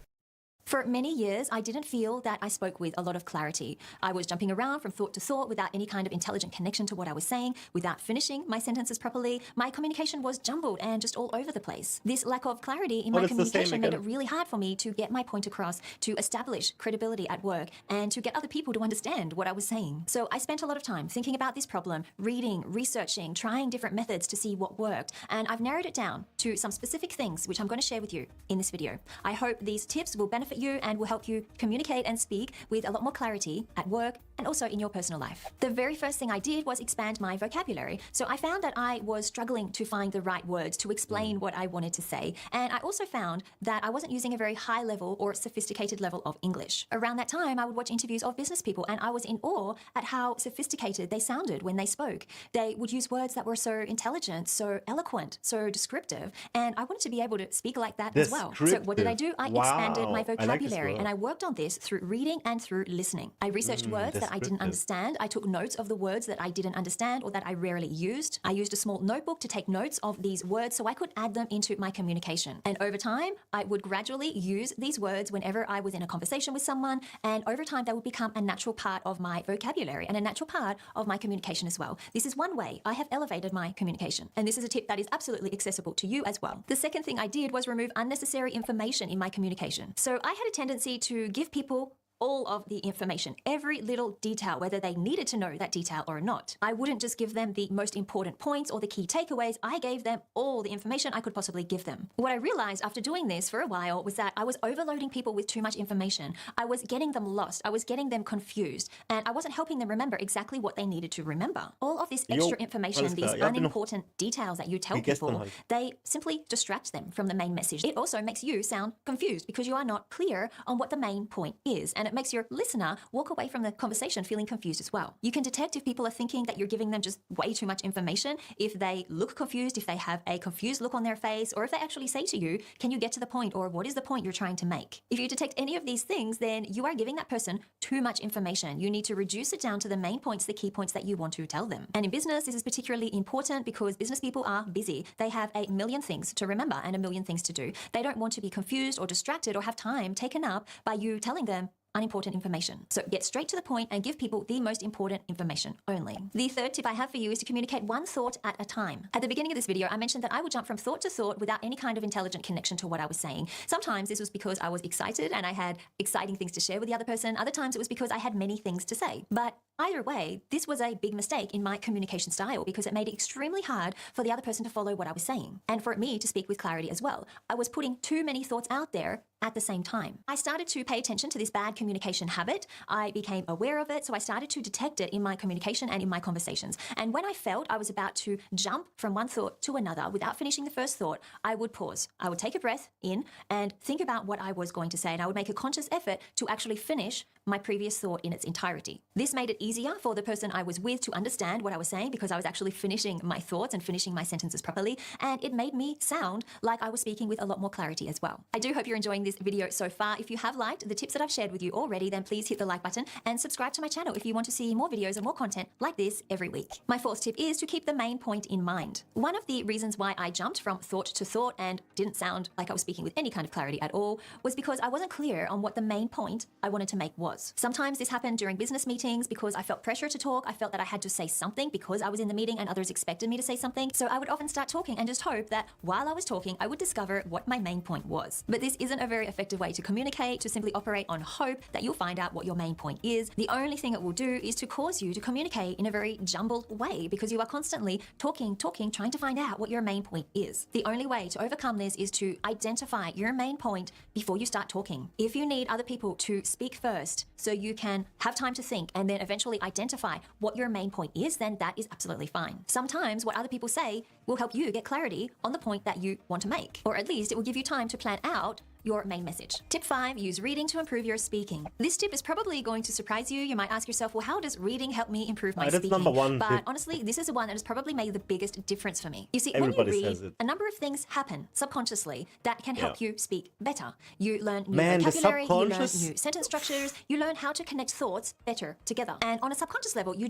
For many years, I didn't feel that I spoke with a lot of clarity. I was jumping around from thought to thought without any kind of intelligent connection to what I was saying, without finishing my sentences properly. My communication was jumbled and just all over the place. This lack of clarity in my communication made it really hard for me to get my point across, to establish credibility at work, and to get other people to understand what I was saying. So I spent a lot of time thinking about this problem, reading, researching, trying different methods to see what worked, and I've narrowed it down to some specific things which I'm going to share with you in this video. I hope these tips will benefit you and will help you communicate and speak with a lot more clarity at work and also in your personal life. The very first thing I did was expand my vocabulary. So I found that I was struggling to find the right words to explain what I wanted to say. And I also found that I wasn't using a very high level or sophisticated level of English. Around that time, I would watch interviews of business people and I was in awe at how sophisticated they sounded when they spoke. They would use words that were so intelligent, so eloquent, so descriptive. And I wanted to be able to speak like that as well. So what did I do? I expanded my vocabulary and I worked on this through reading and through listening. I researched words that I didn't understand. I took notes of the words that I didn't understand or that I rarely used. I used a small notebook to take notes of these words so I could add them into my communication. And over time, I would gradually use these words whenever I was in a conversation with someone. And over time, they would become a natural part of my vocabulary and a natural part of my communication as well. This is one way I have elevated my communication. And this is a tip that is absolutely accessible to you as well. The second thing I did was remove unnecessary information in my communication. So I had a tendency to give people all of the information, every little detail, whether they needed to know that detail or not. I wouldn't just give them the most important points or the key takeaways. I gave them all the information I could possibly give them. What I realized after doing this for a while was that I was overloading people with too much information. I was getting them lost. I was getting them confused. And I wasn't helping them remember exactly what they needed to remember. All of this extra information, these unimportant details that you tell people, they simply distract them from the main message. It also makes you sound confused because you are not clear on what the main point is. And it makes your listener walk away from the conversation feeling confused as well. You can detect if people are thinking that you're giving them just way too much information, if they look confused, if they have a confused look on their face, or if they actually say to you, can you get to the point, or what is the point you're trying to make? If you detect any of these things, then you are giving that person too much information. You need to reduce it down to the main points, the key points that you want to tell them. And in business, this is particularly important because business people are busy. They have a million things to remember and a million things to do. They don't want to be confused or distracted or have time taken up by you telling them unimportant information. So get straight to the point and give people the most important information only. The third tip I have for you is to communicate one thought at a time. At the beginning of this video, I mentioned that I would jump from thought to thought without any kind of intelligent connection to what I was saying. Sometimes this was because I was excited and I had exciting things to share with the other person. Other times it was because I had many things to say. But either way, this was a big mistake in my communication style because it made it extremely hard for the other person to follow what I was saying and for me to speak with clarity as well. I was putting too many thoughts out there at the same time. I started to pay attention to this bad communication habit. I became aware of it, so I started to detect it in my communication and in my conversations. And when I felt I was about to jump from one thought to another without finishing the first thought, I would pause. I would take a breath in and think about what I was going to say, and I would make a conscious effort to actually finish my previous thought in its entirety. This made it easier for the person I was with to understand what I was saying because I was actually finishing my thoughts and finishing my sentences properly, and it made me sound like I was speaking with a lot more clarity as well. I do hope you're enjoying this video so far. If you have liked the tips that I've shared with you already, then please hit the like button and subscribe to my channel if you want to see more videos and more content like this every week. My fourth tip is to keep the main point in mind. One of the reasons why I jumped from thought to thought and didn't sound like I was speaking with any kind of clarity at all was because I wasn't clear on what the main point I wanted to make was. Sometimes this happened during business meetings because I felt pressure to talk. I felt that I had to say something because I was in the meeting and others expected me to say something. So I would often start talking and just hope that while I was talking, I would discover what my main point was. But this isn't a very effective way to communicate, to simply operate on hope that you'll find out what your main point is. The only thing it will do is to cause you to communicate in a very jumbled way because you are constantly talking, trying to find out what your main point is. The only way to overcome this is to identify your main point before you start talking. If you need other people to speak first so you can have time to think and then eventually identify what your main point is, then that is absolutely fine. Sometimes what other people say will help you get clarity on the point that you want to make, or at least it will give you time to plan out your main message. Tip 5, use reading to improve your speaking. This tip is probably going to surprise you. You might ask yourself, well, how does reading help me improve my speaking? That's number 1 But tip. honestly, this is the one that has probably made the biggest difference for me. You see, Everybody when you says read, it. a number of things happen subconsciously that can help Yeah. you speak better. You learn new Man, the vocabulary, you learn subconscious- new sentence structures, you learn how to connect thoughts better together. And on a subconscious level, you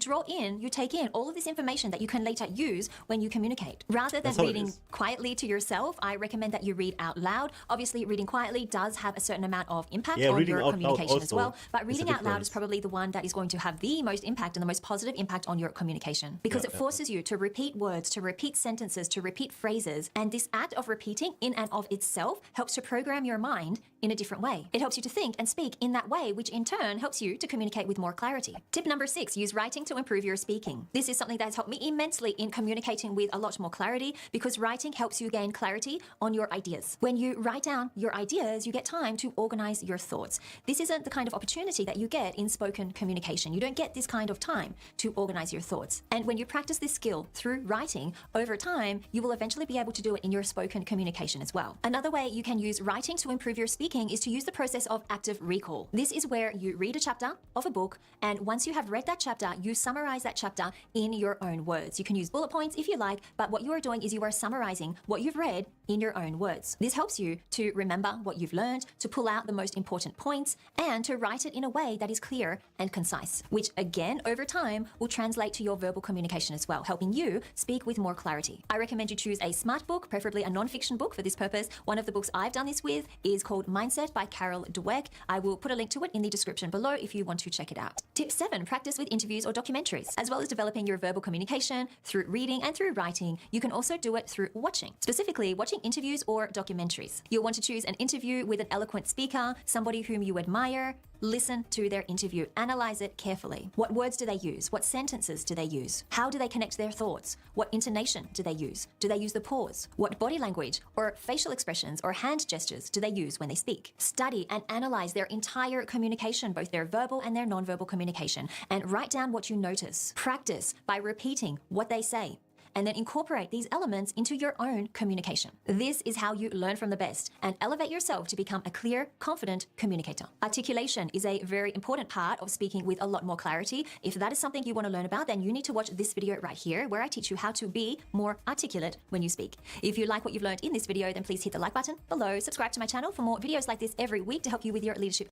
take in all of this information that you can later use when you communicate. Rather than That's how it reading is. quietly to yourself, I recommend that you read out loud. Obviously, reading quietly does have a certain amount of impact Yeah, on reading your out loud communication as also well. But is a reading out loud difference. is probably the one that is going to have the most impact and the most positive impact on your communication because it forces you to repeat words, to repeat sentences, to repeat phrases. And this act of repeating in and of itself helps to program your mind in a different way. It helps you to think and speak in that way, which in turn helps you to communicate with more clarity. Tip number 6, use writing to improve your speaking. This is something that has helped me immensely in communicating with a lot more clarity because writing helps you gain clarity on your ideas. When you write down your ideas, you get time to organize your thoughts. This isn't the kind of opportunity that you get in spoken communication. You don't get this kind of time to organize your thoughts. And when you practice this skill through writing, over time, you will eventually be able to do it in your spoken communication as well. Another way you can use writing to improve your speaking is to use the process of active recall. This is where you read a chapter of a book, and once you have read that chapter, you summarize that chapter in your own words. You can use bullet points if you like, but what you are doing is you are summarizing what you've read in your own words. This helps you to remember what you've learned, to pull out the most important points, and to write it in a way that is clear and concise, which again, over time, will translate to your verbal communication as well, helping you speak with more clarity. I recommend you choose a smart book, preferably a non-fiction book for this purpose. One of the books I've done this with is called Mindset by Carol Dweck. I will put a link to it in the description below if you want to check it out. Tip 7, practice with interviews or documentaries. As well as developing your verbal communication through reading and through writing, you can also do it through watching, specifically watching interviews or documentaries. You'll want to choose an interview with an eloquent speaker, somebody whom you admire. Listen to their interview, analyze it carefully. What words do they use? What sentences do they use? How do they connect their thoughts? What intonation do they use? Do they use the pause? What body language or facial expressions or hand gestures do they use when they speak? Study and analyze their entire communication, both their verbal and their nonverbal communication, and write down what you notice. Practice by repeating what they say, and then incorporate these elements into your own communication. This is how you learn from the best and elevate yourself to become a clear, confident communicator. Articulation is a very important part of speaking with a lot more clarity. If that is something you want to learn about, then you need to watch this video right here where I teach you how to be more articulate when you speak. If you like what you've learned in this video, then please hit the like button below, subscribe to my channel for more videos like this every week to help you with your leadership.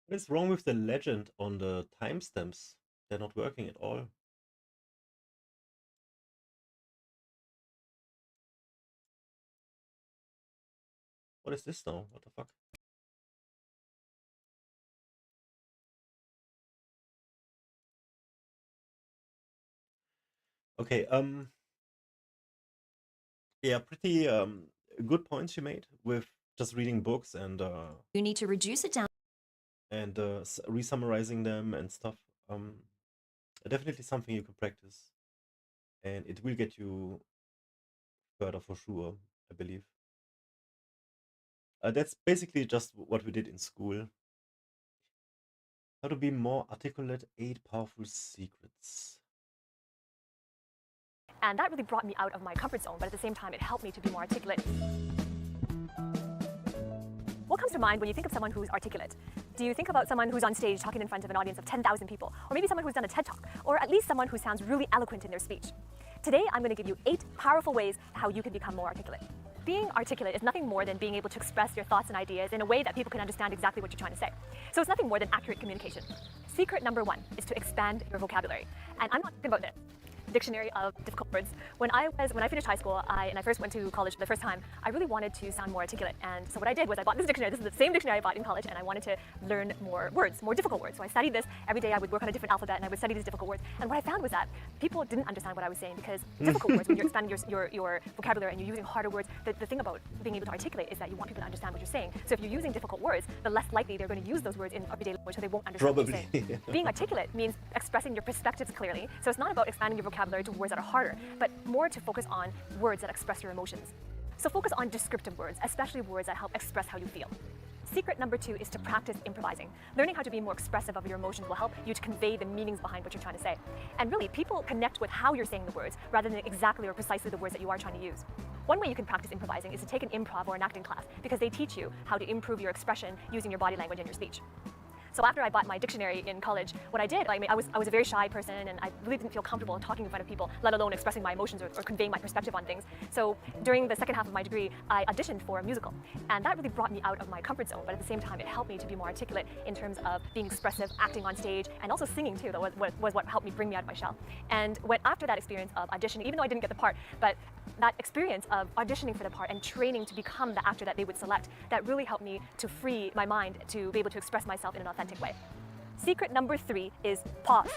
What is wrong with the legend on the timestamps? They're not working at all. What is this now? What the fuck? Okay, yeah, pretty good points you made with just reading books and You need to reduce it down re-summarizing them and stuff. Definitely something you can practice, and it will get you further for sure, I believe. That's basically just what we did in school. How to be more articulate, 8 powerful secrets. And that really brought me out of my comfort zone, but at the same time, it helped me to be more articulate. What comes to mind when you think of someone who's articulate? Do you think about someone who's on stage talking in front of an audience of 10,000 people? Or maybe someone who's done a TED Talk? Or at least someone who sounds really eloquent in their speech? Today, I'm going to give you 8 powerful ways how you can become more articulate. Being articulate is nothing more than being able to express your thoughts and ideas in a way that people can understand exactly what you're trying to say. So it's nothing more than accurate communication. Secret number 1 is to expand your vocabulary. And I'm not talking about this dictionary of difficult words. When I finished high school and I first went to college for the first time, I really wanted to sound more articulate. And so what I did was I bought this dictionary. This is the same dictionary I bought in college, and I wanted to learn more words, more difficult words. So I studied this every day. I would work on a different alphabet and I would study these difficult words. And what I found was that people didn't understand what I was saying, because difficult words, when you're expanding your vocabulary and you're using harder words, the thing about being able to articulate is that you want people to understand what you're saying. So if you're using difficult words, the less likely they're going to use those words in everyday language, so they won't understand what you're saying. Being articulate means expressing your perspectives clearly. So it's not about expanding your vocabulary to words that are harder, but more to focus on words that express your emotions. So focus on descriptive words, especially words that help express how you feel. Secret number 2 is to practice improvising. Learning how to be more expressive of your emotions will help you to convey the meanings behind what you're trying to say. And really, people connect with how you're saying the words rather than exactly or precisely the words that you are trying to use. One way you can practice improvising is to take an improv or an acting class, because they teach you how to improve your expression using your body language and your speech. So after I bought my dictionary in college, what I did, I was a very shy person, and I really didn't feel comfortable talking in front of people, let alone expressing my emotions or conveying my perspective on things. So during the second half of my degree, I auditioned for a musical, and that really brought me out of my comfort zone, but at the same time it helped me to be more articulate in terms of being expressive, acting on stage, and also singing too. That was what helped me bring me out of my shell. And after that experience of auditioning, even though I didn't get the part, but that experience of auditioning for the part and training to become the actor that they would select, that really helped me to free my mind to be able to express myself in an authentic way. Secret number 3 is pause.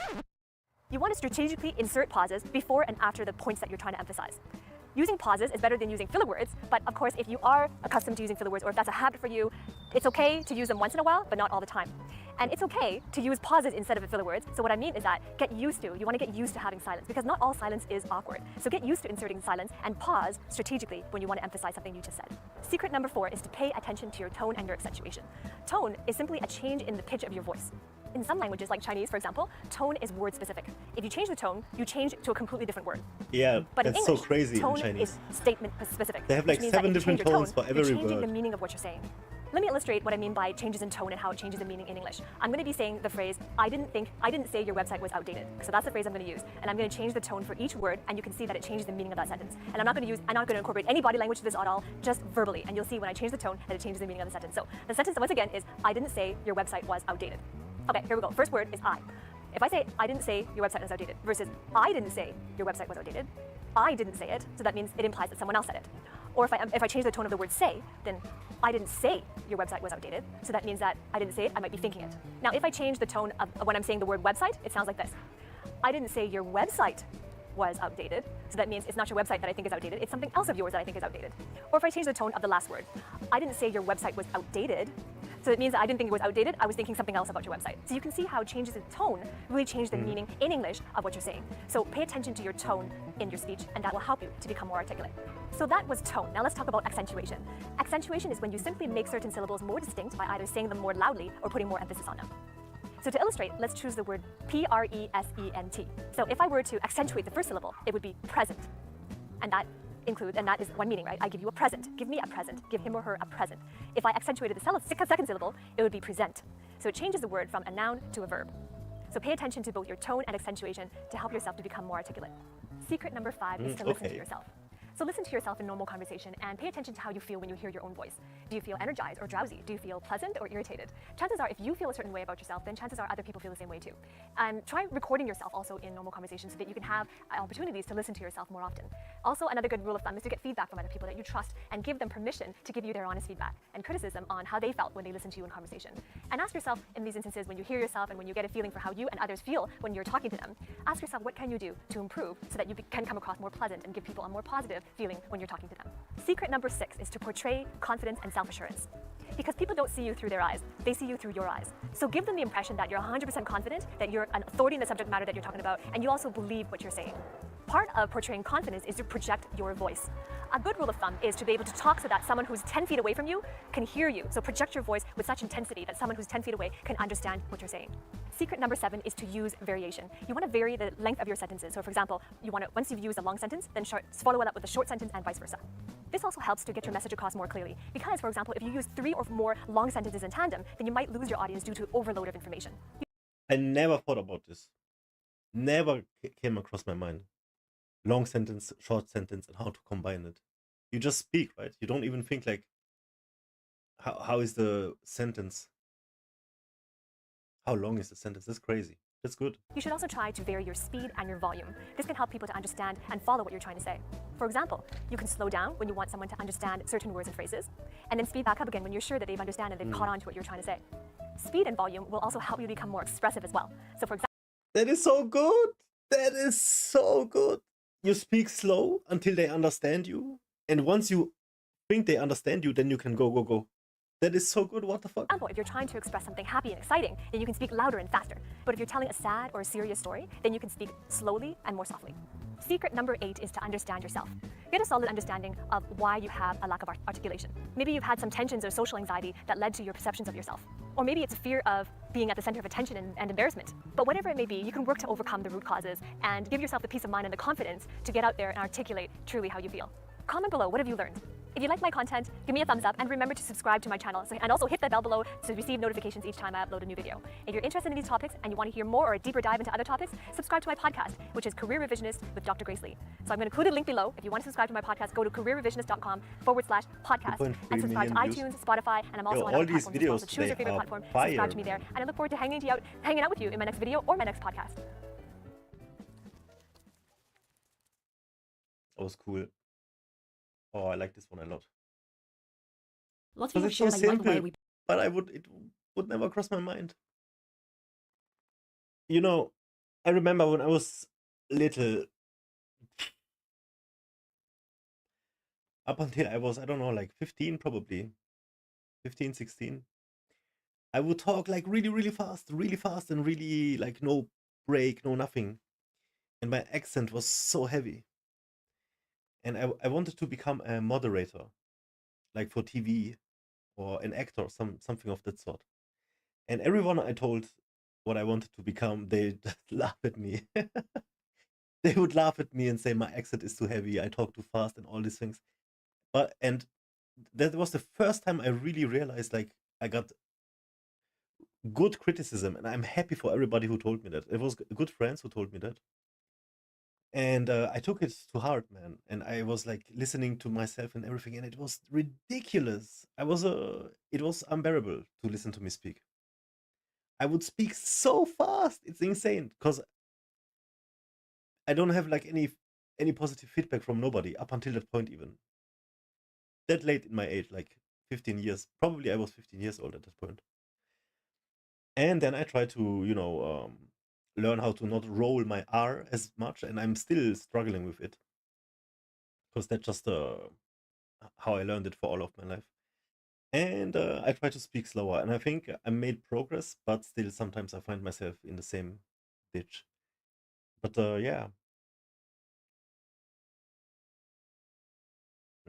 You want to strategically insert pauses before and after the points that you're trying to emphasize. Using pauses is better than using filler words, but of course, if you are accustomed to using filler words, or if that's a habit for you, it's okay to use them once in a while, but not all the time. And it's okay to use pauses instead of filler words. So what I mean is that you want to get used to having silence, because not all silence is awkward. So get used to inserting silence and pause strategically when you want to emphasize something you just said. Secret number 4 is to pay attention to your tone and your accentuation. Tone is simply a change in the pitch of your voice. In some languages, like Chinese, for example, tone is word specific. If you change the tone, you change to a completely different word. Yeah, but that's in English, so crazy tone in Chinese. is statement specific. They have like 7 different tones for every you're changing word. the meaning of what you're saying. Let me illustrate what I mean by changes in tone and how it changes the meaning in English. I'm going to be saying the phrase, I didn't say your website was outdated. So that's the phrase I'm going to use. And I'm going to change the tone for each word, and you can see that it changes the meaning of that sentence. And I'm not going to incorporate any body language to this at all, just verbally. And you'll see when I change the tone that it changes the meaning of the sentence. So the sentence, once again, is, I didn't say your website was outdated. Okay, here we go. First word is I. If I say, I didn't say your website was outdated, versus I didn't say your website was outdated, I didn't say it, so that means it implies that someone else said it. Or if I change the tone of the word say, then I didn't say your website was outdated, so that means that I didn't say it, I might be thinking it. Now, if I change the tone of when I'm saying the word website, it sounds like this. I didn't say your website was outdated, so that means it's not your website that I think is outdated, it's something else of yours that I think is outdated. Or if I change the tone of the last word, I didn't say your website was outdated, so it means that I didn't think it was outdated, I was thinking something else about your website. So you can see how changes in tone really change the meaning in English of what you're saying. So pay attention to your tone in your speech, and that will help you to become more articulate. So that was tone. Now let's talk about accentuation. Accentuation is when you simply make certain syllables more distinct by either saying them more loudly or putting more emphasis on them. So to illustrate, let's choose the word present. So if I were to accentuate the first syllable, it would be present. And that is one meaning, right? I give you a present. Give me a present. Give him or her a present. If I accentuated the second syllable, it would be present. So it changes the word from a noun to a verb. So pay attention to both your tone and accentuation to help yourself to become more articulate. Secret number 5 is to listen to yourself. So listen to yourself in normal conversation and pay attention to how you feel when you hear your own voice. Do you feel energized or drowsy? Do you feel pleasant or irritated? Chances are, if you feel a certain way about yourself, then chances are other people feel the same way too. Try recording yourself also in normal conversation so that you can have opportunities to listen to yourself more often. Also, another good rule of thumb is to get feedback from other people that you trust and give them permission to give you their honest feedback and criticism on how they felt when they listened to you in conversation. And ask yourself in these instances, when you hear yourself and when you get a feeling for how you and others feel when you're talking to them, ask yourself, what can you do to improve so that you can come across more pleasant and give people a more positive feeling when you're talking to them. Secret number 6 is to portray confidence and self-assurance. Because people don't see you through their eyes, they see you through your eyes. So give them the impression that you're 100% confident, that you're an authority in the subject matter that you're talking about, and you also believe what you're saying. Part of portraying confidence is to project your voice. A good rule of thumb is to be able to talk so that someone who's 10 feet away from you can hear you. So project your voice with such intensity that someone who's 10 feet away can understand what you're saying. Secret number 7 is to use variation. You want to vary the length of your sentences. So for example, you want to, once you've used a long sentence, then follow it up with a short sentence and vice versa. This also helps to get your message across more clearly. Because, for example, if you use 3 or more long sentences in tandem, then you might lose your audience due to overload of information. I never thought about this. Never came across my mind. Long sentence, short sentence, and how to combine it. You just speak, right? You don't even think like, how is the sentence? How long is the sentence? That's crazy. That's good. You should also try to vary your speed and your volume. This can help people to understand and follow what you're trying to say. For example, you can slow down when you want someone to understand certain words and phrases, and then speed back up again when you're sure that they've understood and they've caught on to what you're trying to say. Speed and volume will also help you become more expressive as well. So for example, That is so good. That is so good. You speak slow until they understand you. And once you think they understand you, then you can go, go, go. That is so good. What the fuck? if you're trying to express something happy and exciting, then you can speak louder and faster. But if you're telling a sad or a serious story, then you can speak slowly and more softly. Secret number 8 is to understand yourself. Get a solid understanding of why you have a lack of articulation. Maybe you've had some tensions or social anxiety that led to your perceptions of yourself. Or maybe it's a fear of being at the center of attention and embarrassment. But whatever it may be, you can work to overcome the root causes and give yourself the peace of mind and the confidence to get out there and articulate truly how you feel. Comment below, what have you learned? If you like my content, give me a thumbs up and remember to subscribe to my channel and also hit the bell below to receive notifications each time I upload a new video. If you're interested in these topics and you want to hear more or a deeper dive into other topics, subscribe to my podcast, which is Career Revisionist with Dr. Grace Lee. So I'm going to include a link below. If you want to subscribe to my podcast, go to careerrevisionist.com/podcast and subscribe to iTunes, Spotify, and I'm also on all other these platforms as well. videos So choose your favorite are platform, fire, subscribe to me there, man. and I look forward to hanging out with you in my next video or my next podcast. That was cool. Oh, I like this one a lot. Lots of Because people it's have so shown that you like the way simple, we but it would never cross my mind. You know, I remember when I was little, up until I was, I don't know, like 15 probably, 15, 16, I would talk like really, really fast, and really like no break, no nothing. And my accent was so heavy. And I wanted to become a moderator, like for TV or an actor, something of that sort. And everyone I told what I wanted to become, they just laugh at me. They would laugh at me and say my accent is too heavy, I talk too fast, and all these things. And that was the first time I really realized like I got good criticism, and I'm happy for everybody who told me that. It was good friends who told me that. And I took it to heart, man. And I was like listening to myself and everything, and it was ridiculous. It was unbearable to listen to me speak. I would speak so fast. It's insane because I don't have like any positive feedback from nobody up until that point, even that late in my age, like 15 years. Probably I was 15 years old at that point. And then I tried to, learn how to not roll my R as much, and I'm still struggling with it because that's just how I learned it for all of my life. And I try to speak slower, and I think I made progress, but still sometimes I find myself in the same ditch. But yeah,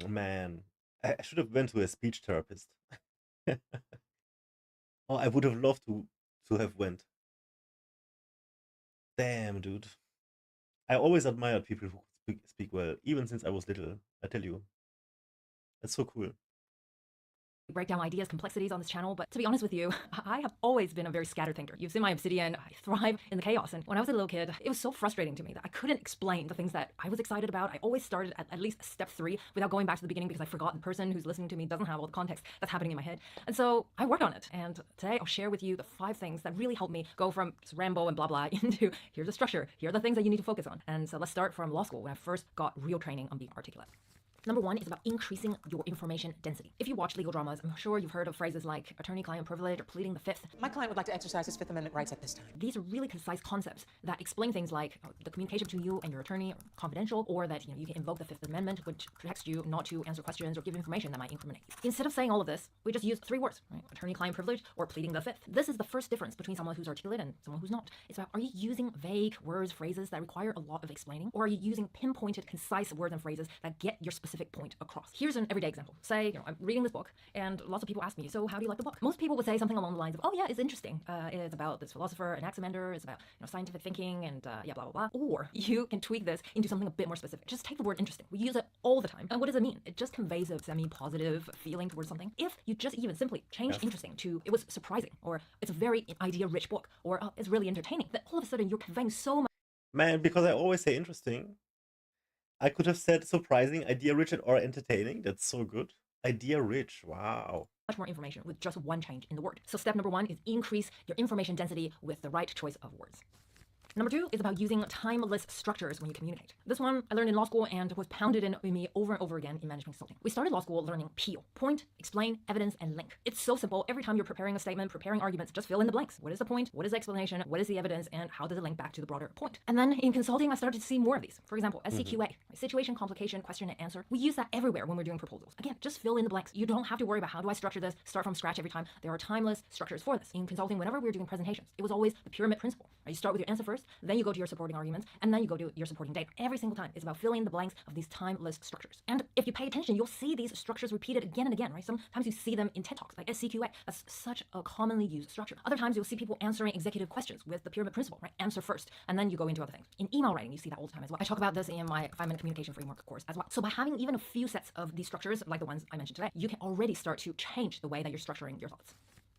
man, I should have went to a speech therapist. Oh, I would have loved to have went. Damn, dude. I always admired people who speak well, even since I was little. I tell you, that's so cool. break down ideas, complexities on this channel, but to be honest with you, I have always been a very scattered thinker. You've seen my obsidian, I thrive in the chaos. And when I was a little kid, it was so frustrating to me that I couldn't explain the things that I was excited about. I always started at least step 3 without going back to the beginning because I forgot the person who's listening to me doesn't have all the context that's happening in my head. And so I worked on it. And today I'll share with you the 5 things that really helped me go from Rambo and blah, blah into here's the structure, here are the things that you need to focus on. And so let's start from law school when I first got real training on being articulate. Number 1 is about increasing your information density. If you watch legal dramas, I'm sure you've heard of phrases like attorney-client privilege or pleading the fifth. My client would like to exercise his Fifth Amendment rights at this time. These are really concise concepts that explain things like the communication between you and your attorney are confidential, or that you can invoke the Fifth Amendment, which protects you not to answer questions or give information that might incriminate you. Instead of saying all of this, we just use 3 words, right? Attorney-client privilege or pleading the fifth. This is the first difference between someone who's articulate and someone who's not. It's about, are you using vague words, phrases that require a lot of explaining, or are you using pinpointed, concise words and phrases that get your specific specific point across. Here's an everyday example. Say, I'm reading this book and lots of people ask me, so how do you like the book? Most people would say something along the lines of, oh yeah, it's interesting. It's about this philosopher, an axe-mender, it's about scientific thinking and blah, blah, blah. Or you can tweak this into something a bit more specific. Just take the word interesting. We use it all the time. And what does it mean? It just conveys a semi-positive feeling towards something. If you just even simply change interesting to it was surprising, or it's a very idea-rich book, or it's really entertaining, then all of a sudden you're conveying so much. Man, because I always say interesting, I could have said surprising, idea-rich, or entertaining. That's so good. Idea-rich, wow. Much more information with just one change in the word. So step number 1 is increase your information density with the right choice of words. Number 2 is about using timeless structures when you communicate. This one I learned in law school and was pounded in me over and over again in management consulting. We started law school learning PEAL: point, explain, evidence, and link. It's so simple. Every time you're preparing a statement, preparing arguments, just fill in the blanks. What is the point? What is the explanation? What is the evidence? And how does it link back to the broader point? And then in consulting, I started to see more of these. For example, SCQA, situation, complication, question, and answer. We use that everywhere when we're doing proposals. Again, just fill in the blanks. You don't have to worry about how do I structure this, start from scratch every time. There are timeless structures for this. In consulting, whenever we were doing presentations, it was always the pyramid principle. Right? You start with your answer first, then you go to your supporting arguments, and then you go to your supporting data. Every single time, it's about filling the blanks of these timeless structures. And if you pay attention, you'll see these structures repeated again and again, right? Sometimes you see them in TED Talks, like SCQA. That's such a commonly used structure. Other times, you'll see people answering executive questions with the pyramid principle, right? Answer first, and then you go into other things. In email writing, you see that all the time as well. I talk about this in my 5-minute communication framework course as well. So by having even a few sets of these structures, like the ones I mentioned today, you can already start to change the way that you're structuring your thoughts.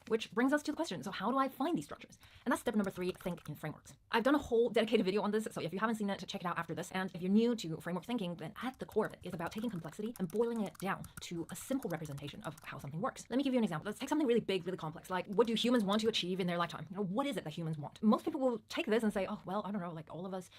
Which brings us to the question, so how do I find these structures? And that's step number 3, think in frameworks. I've done a whole dedicated video on this, so if you haven't seen it, check it out after this. And if you're new to framework thinking, then at the core of it is about taking complexity and boiling it down to a simple representation of how something works. Let me give you an example. Let's take something really big, really complex, like what do humans want to achieve in their lifetime? What is it that humans want? Most people will take this and say, oh, well, I don't know, like all of us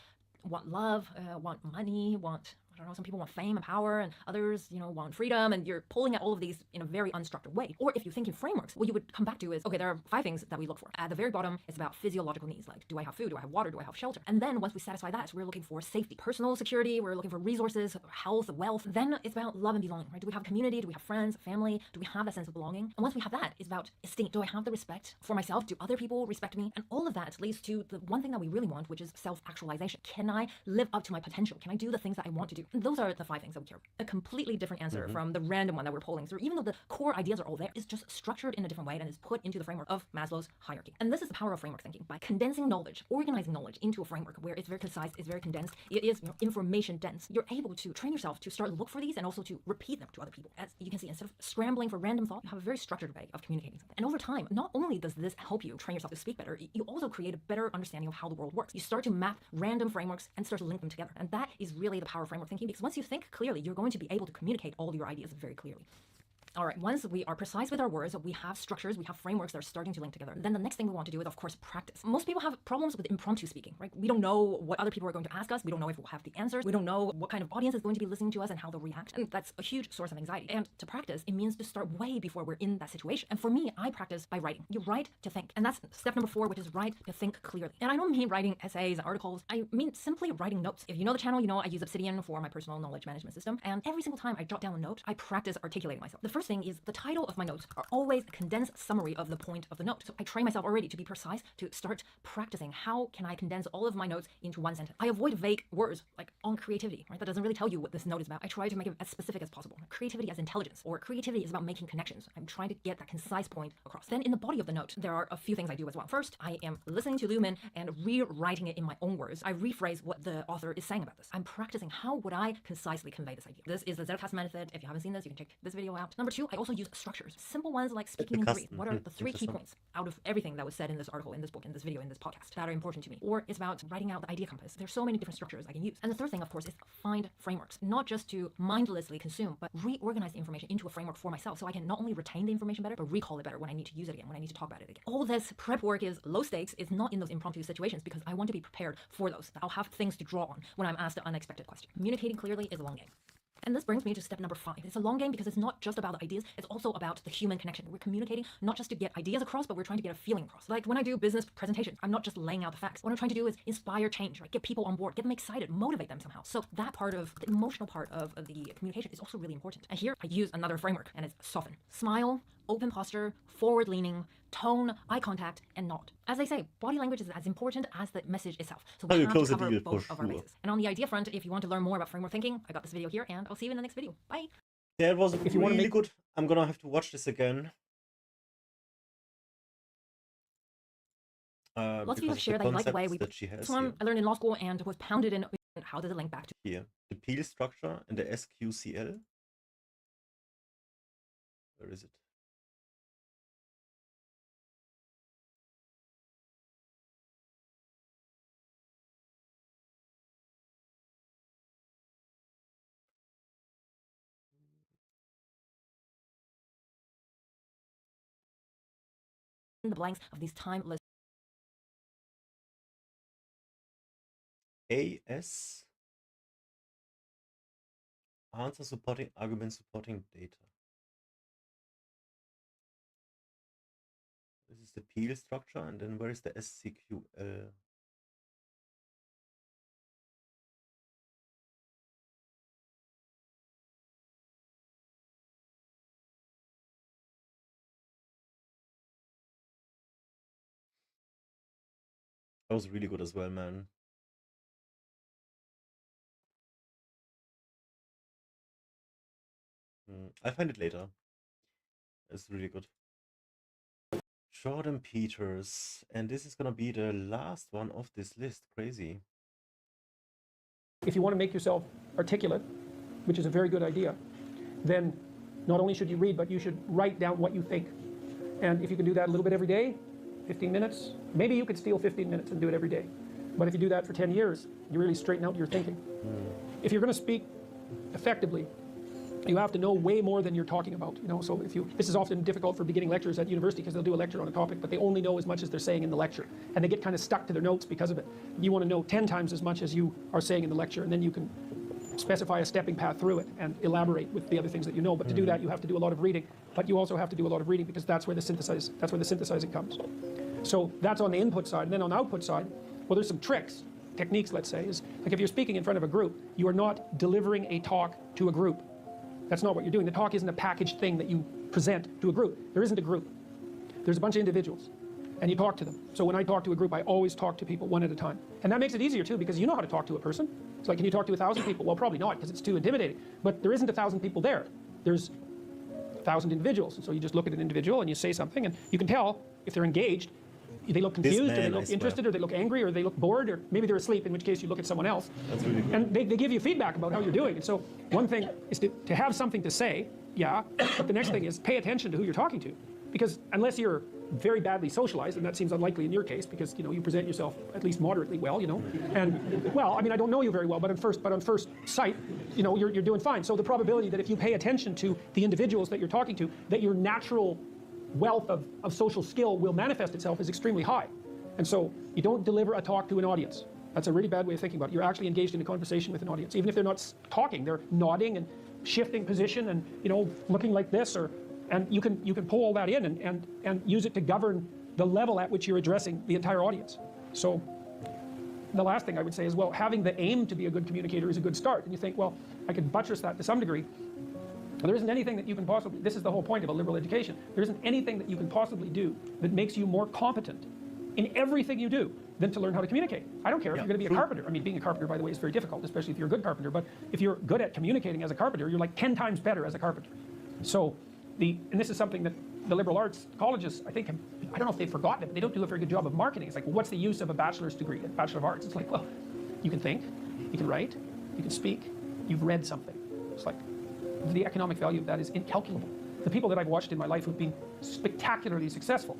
want love, want money, want, I don't know, some people want fame and power, and others, want freedom, and you're pulling at all of these in a very unstructured way. Or if you think in frameworks, what you would come back to is, okay, there are 5 things that we look for. At the very bottom, it's about physiological needs, like do I have food, do I have water, do I have shelter? And then once we satisfy that, we're looking for safety, personal security, we're looking for resources, health, wealth. Then it's about love and belonging, right? Do we have community? Do we have friends, family? Do we have that sense of belonging? And once we have that, it's about esteem. Do I have the respect for myself? Do other people respect me? And all of that leads to the one thing that we really want, which is self-actualization. Can I live up to my potential? Can I do the things that I want to do? And those are the 5 things that we care about. A completely different answer from the random one that we're pulling through. Even though the core ideas are all there, it's just structured in a different way and is put into the framework of Maslow's hierarchy. And this is the power of framework thinking. By condensing knowledge, organizing knowledge into a framework where it's very concise, it's very condensed, it is information dense, you're able to train yourself to start to look for these and also to repeat them to other people. As you can see, instead of scrambling for random thought, you have a very structured way of communicating something. And over time, not only does this help you train yourself to speak better, you also create a better understanding of how the world works. You start to map random frameworks and start to link them together. And that is really the power of framework thinking, because once you think clearly, you're going to be able to communicate all your ideas very clearly. All right, once we are precise with our words, we have structures, we have frameworks that are starting to link together. Then the next thing we want to do is, of course, practice. Most people have problems with impromptu speaking, right? We don't know what other people are going to ask us. We don't know if we'll have the answers. We don't know what kind of audience is going to be listening to us and how they'll react. And that's a huge source of anxiety. And to practice, it means to start way before we're in that situation. And for me, I practice by writing. You write to think. And that's step number 4, which is write to think clearly. And I don't mean writing essays and articles. I mean simply writing notes. If you know the channel, you know I use Obsidian for my personal knowledge management system. And every single time I jot down a note, I practice articulating myself. The first thing is the title of my notes are always a condensed summary of the point of the note. So I train myself already to be precise, to start practicing how can I condense all of my notes into one sentence. I avoid vague words like on creativity, right? That doesn't really tell you what this note is about. I try to make it as specific as possible. Creativity as intelligence, or creativity is about making connections. I'm trying to get that concise point across. Then in the body of the note, there are a few things I do as well. First, I am listening to Lumen and rewriting it in my own words. I rephrase what the author is saying about this. I'm practicing how would I concisely convey this idea. This is the Zettelkasten method. If you haven't seen this, you can check this video out. Number 2, I also use structures. Simple ones like speaking in 3. What are the 3 key points out of everything that was said in this article, in this book, in this video, in this podcast that are important to me? Or it's about writing out the idea compass. There's so many different structures I can use. And the third thing, of course, is find frameworks. Not just to mindlessly consume, but reorganize the information into a framework for myself so I can not only retain the information better, but recall it better when I need to use it again, when I need to talk about it again. All this prep work is low stakes. It's not in those impromptu situations because I want to be prepared for those. I'll have things to draw on when I'm asked an unexpected question. Communicating clearly is a long game. And this brings me to step number 5. It's a long game because it's not just about the ideas, it's also about the human connection. We're communicating not just to get ideas across, but we're trying to get a feeling across. Like when I do business presentations, I'm not just laying out the facts. What I'm trying to do is inspire change, right? Get people on board, get them excited, motivate them somehow. So that part of the emotional part of the communication is also really important. And here I use another framework, and it's soften. Smile, open posture, forward leaning, tone, eye contact, and nod. As I say, body language is as important as the message itself. So we have to cover both of our bases. And on the idea front, if you want to learn more about framework thinking, I got this video here, and I'll see you in the next video. Bye. Yeah, it was really good. I'm gonna have to watch this again. Lots of you have shared that you like the way we... This one I learned in law school and was pounded in. How does it link back to... Here, the Peel structure and the SQCL. Where is it? The blanks of these timeless... AS. Answer supporting, argument supporting data. This is the Peel structure, and then where is the SQL? That was really good as well, man. I'll find it later. It's really good. Jordan Peters, and this is gonna be the last one of this list. Crazy. If you want to make yourself articulate, which is a very good idea, then not only should you read, but you should write down what you think. And if you can do that a little bit every day, 15 minutes, maybe you could steal 15 minutes and do it every day. But if you do that for 10 years, you really straighten out your thinking. If you're going to speak effectively, you have to know way more than you're talking about. You know, so this is often difficult for beginning lecturers at university because they'll do a lecture on a topic, but they only know as much as they're saying in the lecture, and they get kind of stuck to their notes because of it. You want to know 10 times as much as you are saying in the lecture, and then you can specify a stepping path through it and elaborate with the other things that you know. But to do that, you have to do a lot of reading. But you also have to do a lot of reading because that's where the synthesizing comes. So that's on the input side. And then on the output side, well, there's some techniques, let's say, is like if you're speaking in front of a group, you are not delivering a talk to a group. That's not what you're doing. The talk isn't a packaged thing that you present to a group. There isn't a group. There's a bunch of individuals, and you talk to them. So when I talk to a group, I always talk to people one at a time. And that makes it easier, too, because you know how to talk to a person. It's like, can you talk to 1,000 people? Well, probably not, because it's too intimidating. But there isn't 1,000 people there. There's 1,000 individuals. And so you just look at an individual, and you say something, and you can tell if they're engaged. They look confused, or they look interested, or they look angry, or they look bored, or maybe they're asleep, in which case you look at someone else. That's really good. And they give you feedback about how you're doing. And so one thing is to have something to say, yeah, but the next thing is pay attention to who you're talking to. Because unless you're very badly socialized, and that seems unlikely in your case, because you present yourself at least moderately well, and well, I mean, I don't know you very well, but on first sight, you're doing fine. So the probability that if you pay attention to the individuals that you're talking to, that your natural wealth of social skill will manifest itself is extremely high. And so you don't deliver a talk to an audience. That's a really bad way of thinking about it. You're actually engaged in a conversation with an audience. Even if they're not talking, they're nodding and shifting position and looking like this, and you can pull all that in and use it to govern the level at which you're addressing the entire audience. So the last thing I would say is, well, having the aim to be a good communicator is a good start. And you think, well, I could buttress that to some degree. There isn't anything that you can possibly, this is the whole point of a liberal education, there isn't anything that you can possibly do that makes you more competent in everything you do than to learn how to communicate. I don't care if you're going to be a carpenter. I mean, being a carpenter, by the way, is very difficult, especially if you're a good carpenter. But if you're good at communicating as a carpenter, you're like 10 times better as a carpenter. So, and this is something that the liberal arts colleges, I think, I don't know if they've forgotten it, but they don't do a very good job of marketing. It's like, well, what's the use of a bachelor's degree, a Bachelor of Arts? It's like, well, you can think, you can write, you can speak, you've read something. It's like, the economic value of that is incalculable. The people that I've watched in my life who've been spectacularly successful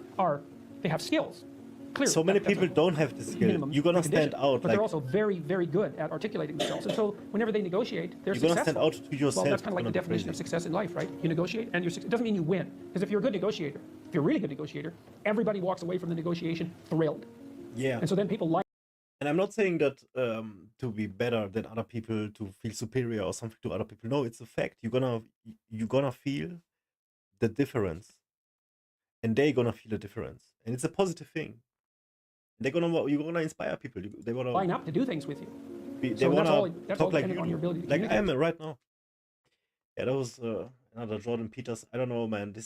they have skills. Clearly, so many people don't have the skill. You're gonna stand out. But they're also very, very good at articulating themselves. And so whenever they negotiate, they're successful. You're gonna stand out to yourself. Well, that's kind of like the definition of success in life, right? You negotiate, and it doesn't mean you win. Because if you're a good negotiator, if you're a really good negotiator, everybody walks away from the negotiation thrilled. Yeah. And so then people like. And I'm not saying that to be better than other people, to feel superior or something to other people. No, it's a fact. You're gonna feel the difference, and they're gonna feel the difference, and it's a positive thing. You're gonna inspire people. They wanna line up to do things with you. They wanna that's talk all like dependent on your ability to like I communicate. am right now. Yeah, that was another Jordan Peters. I don't know, man. This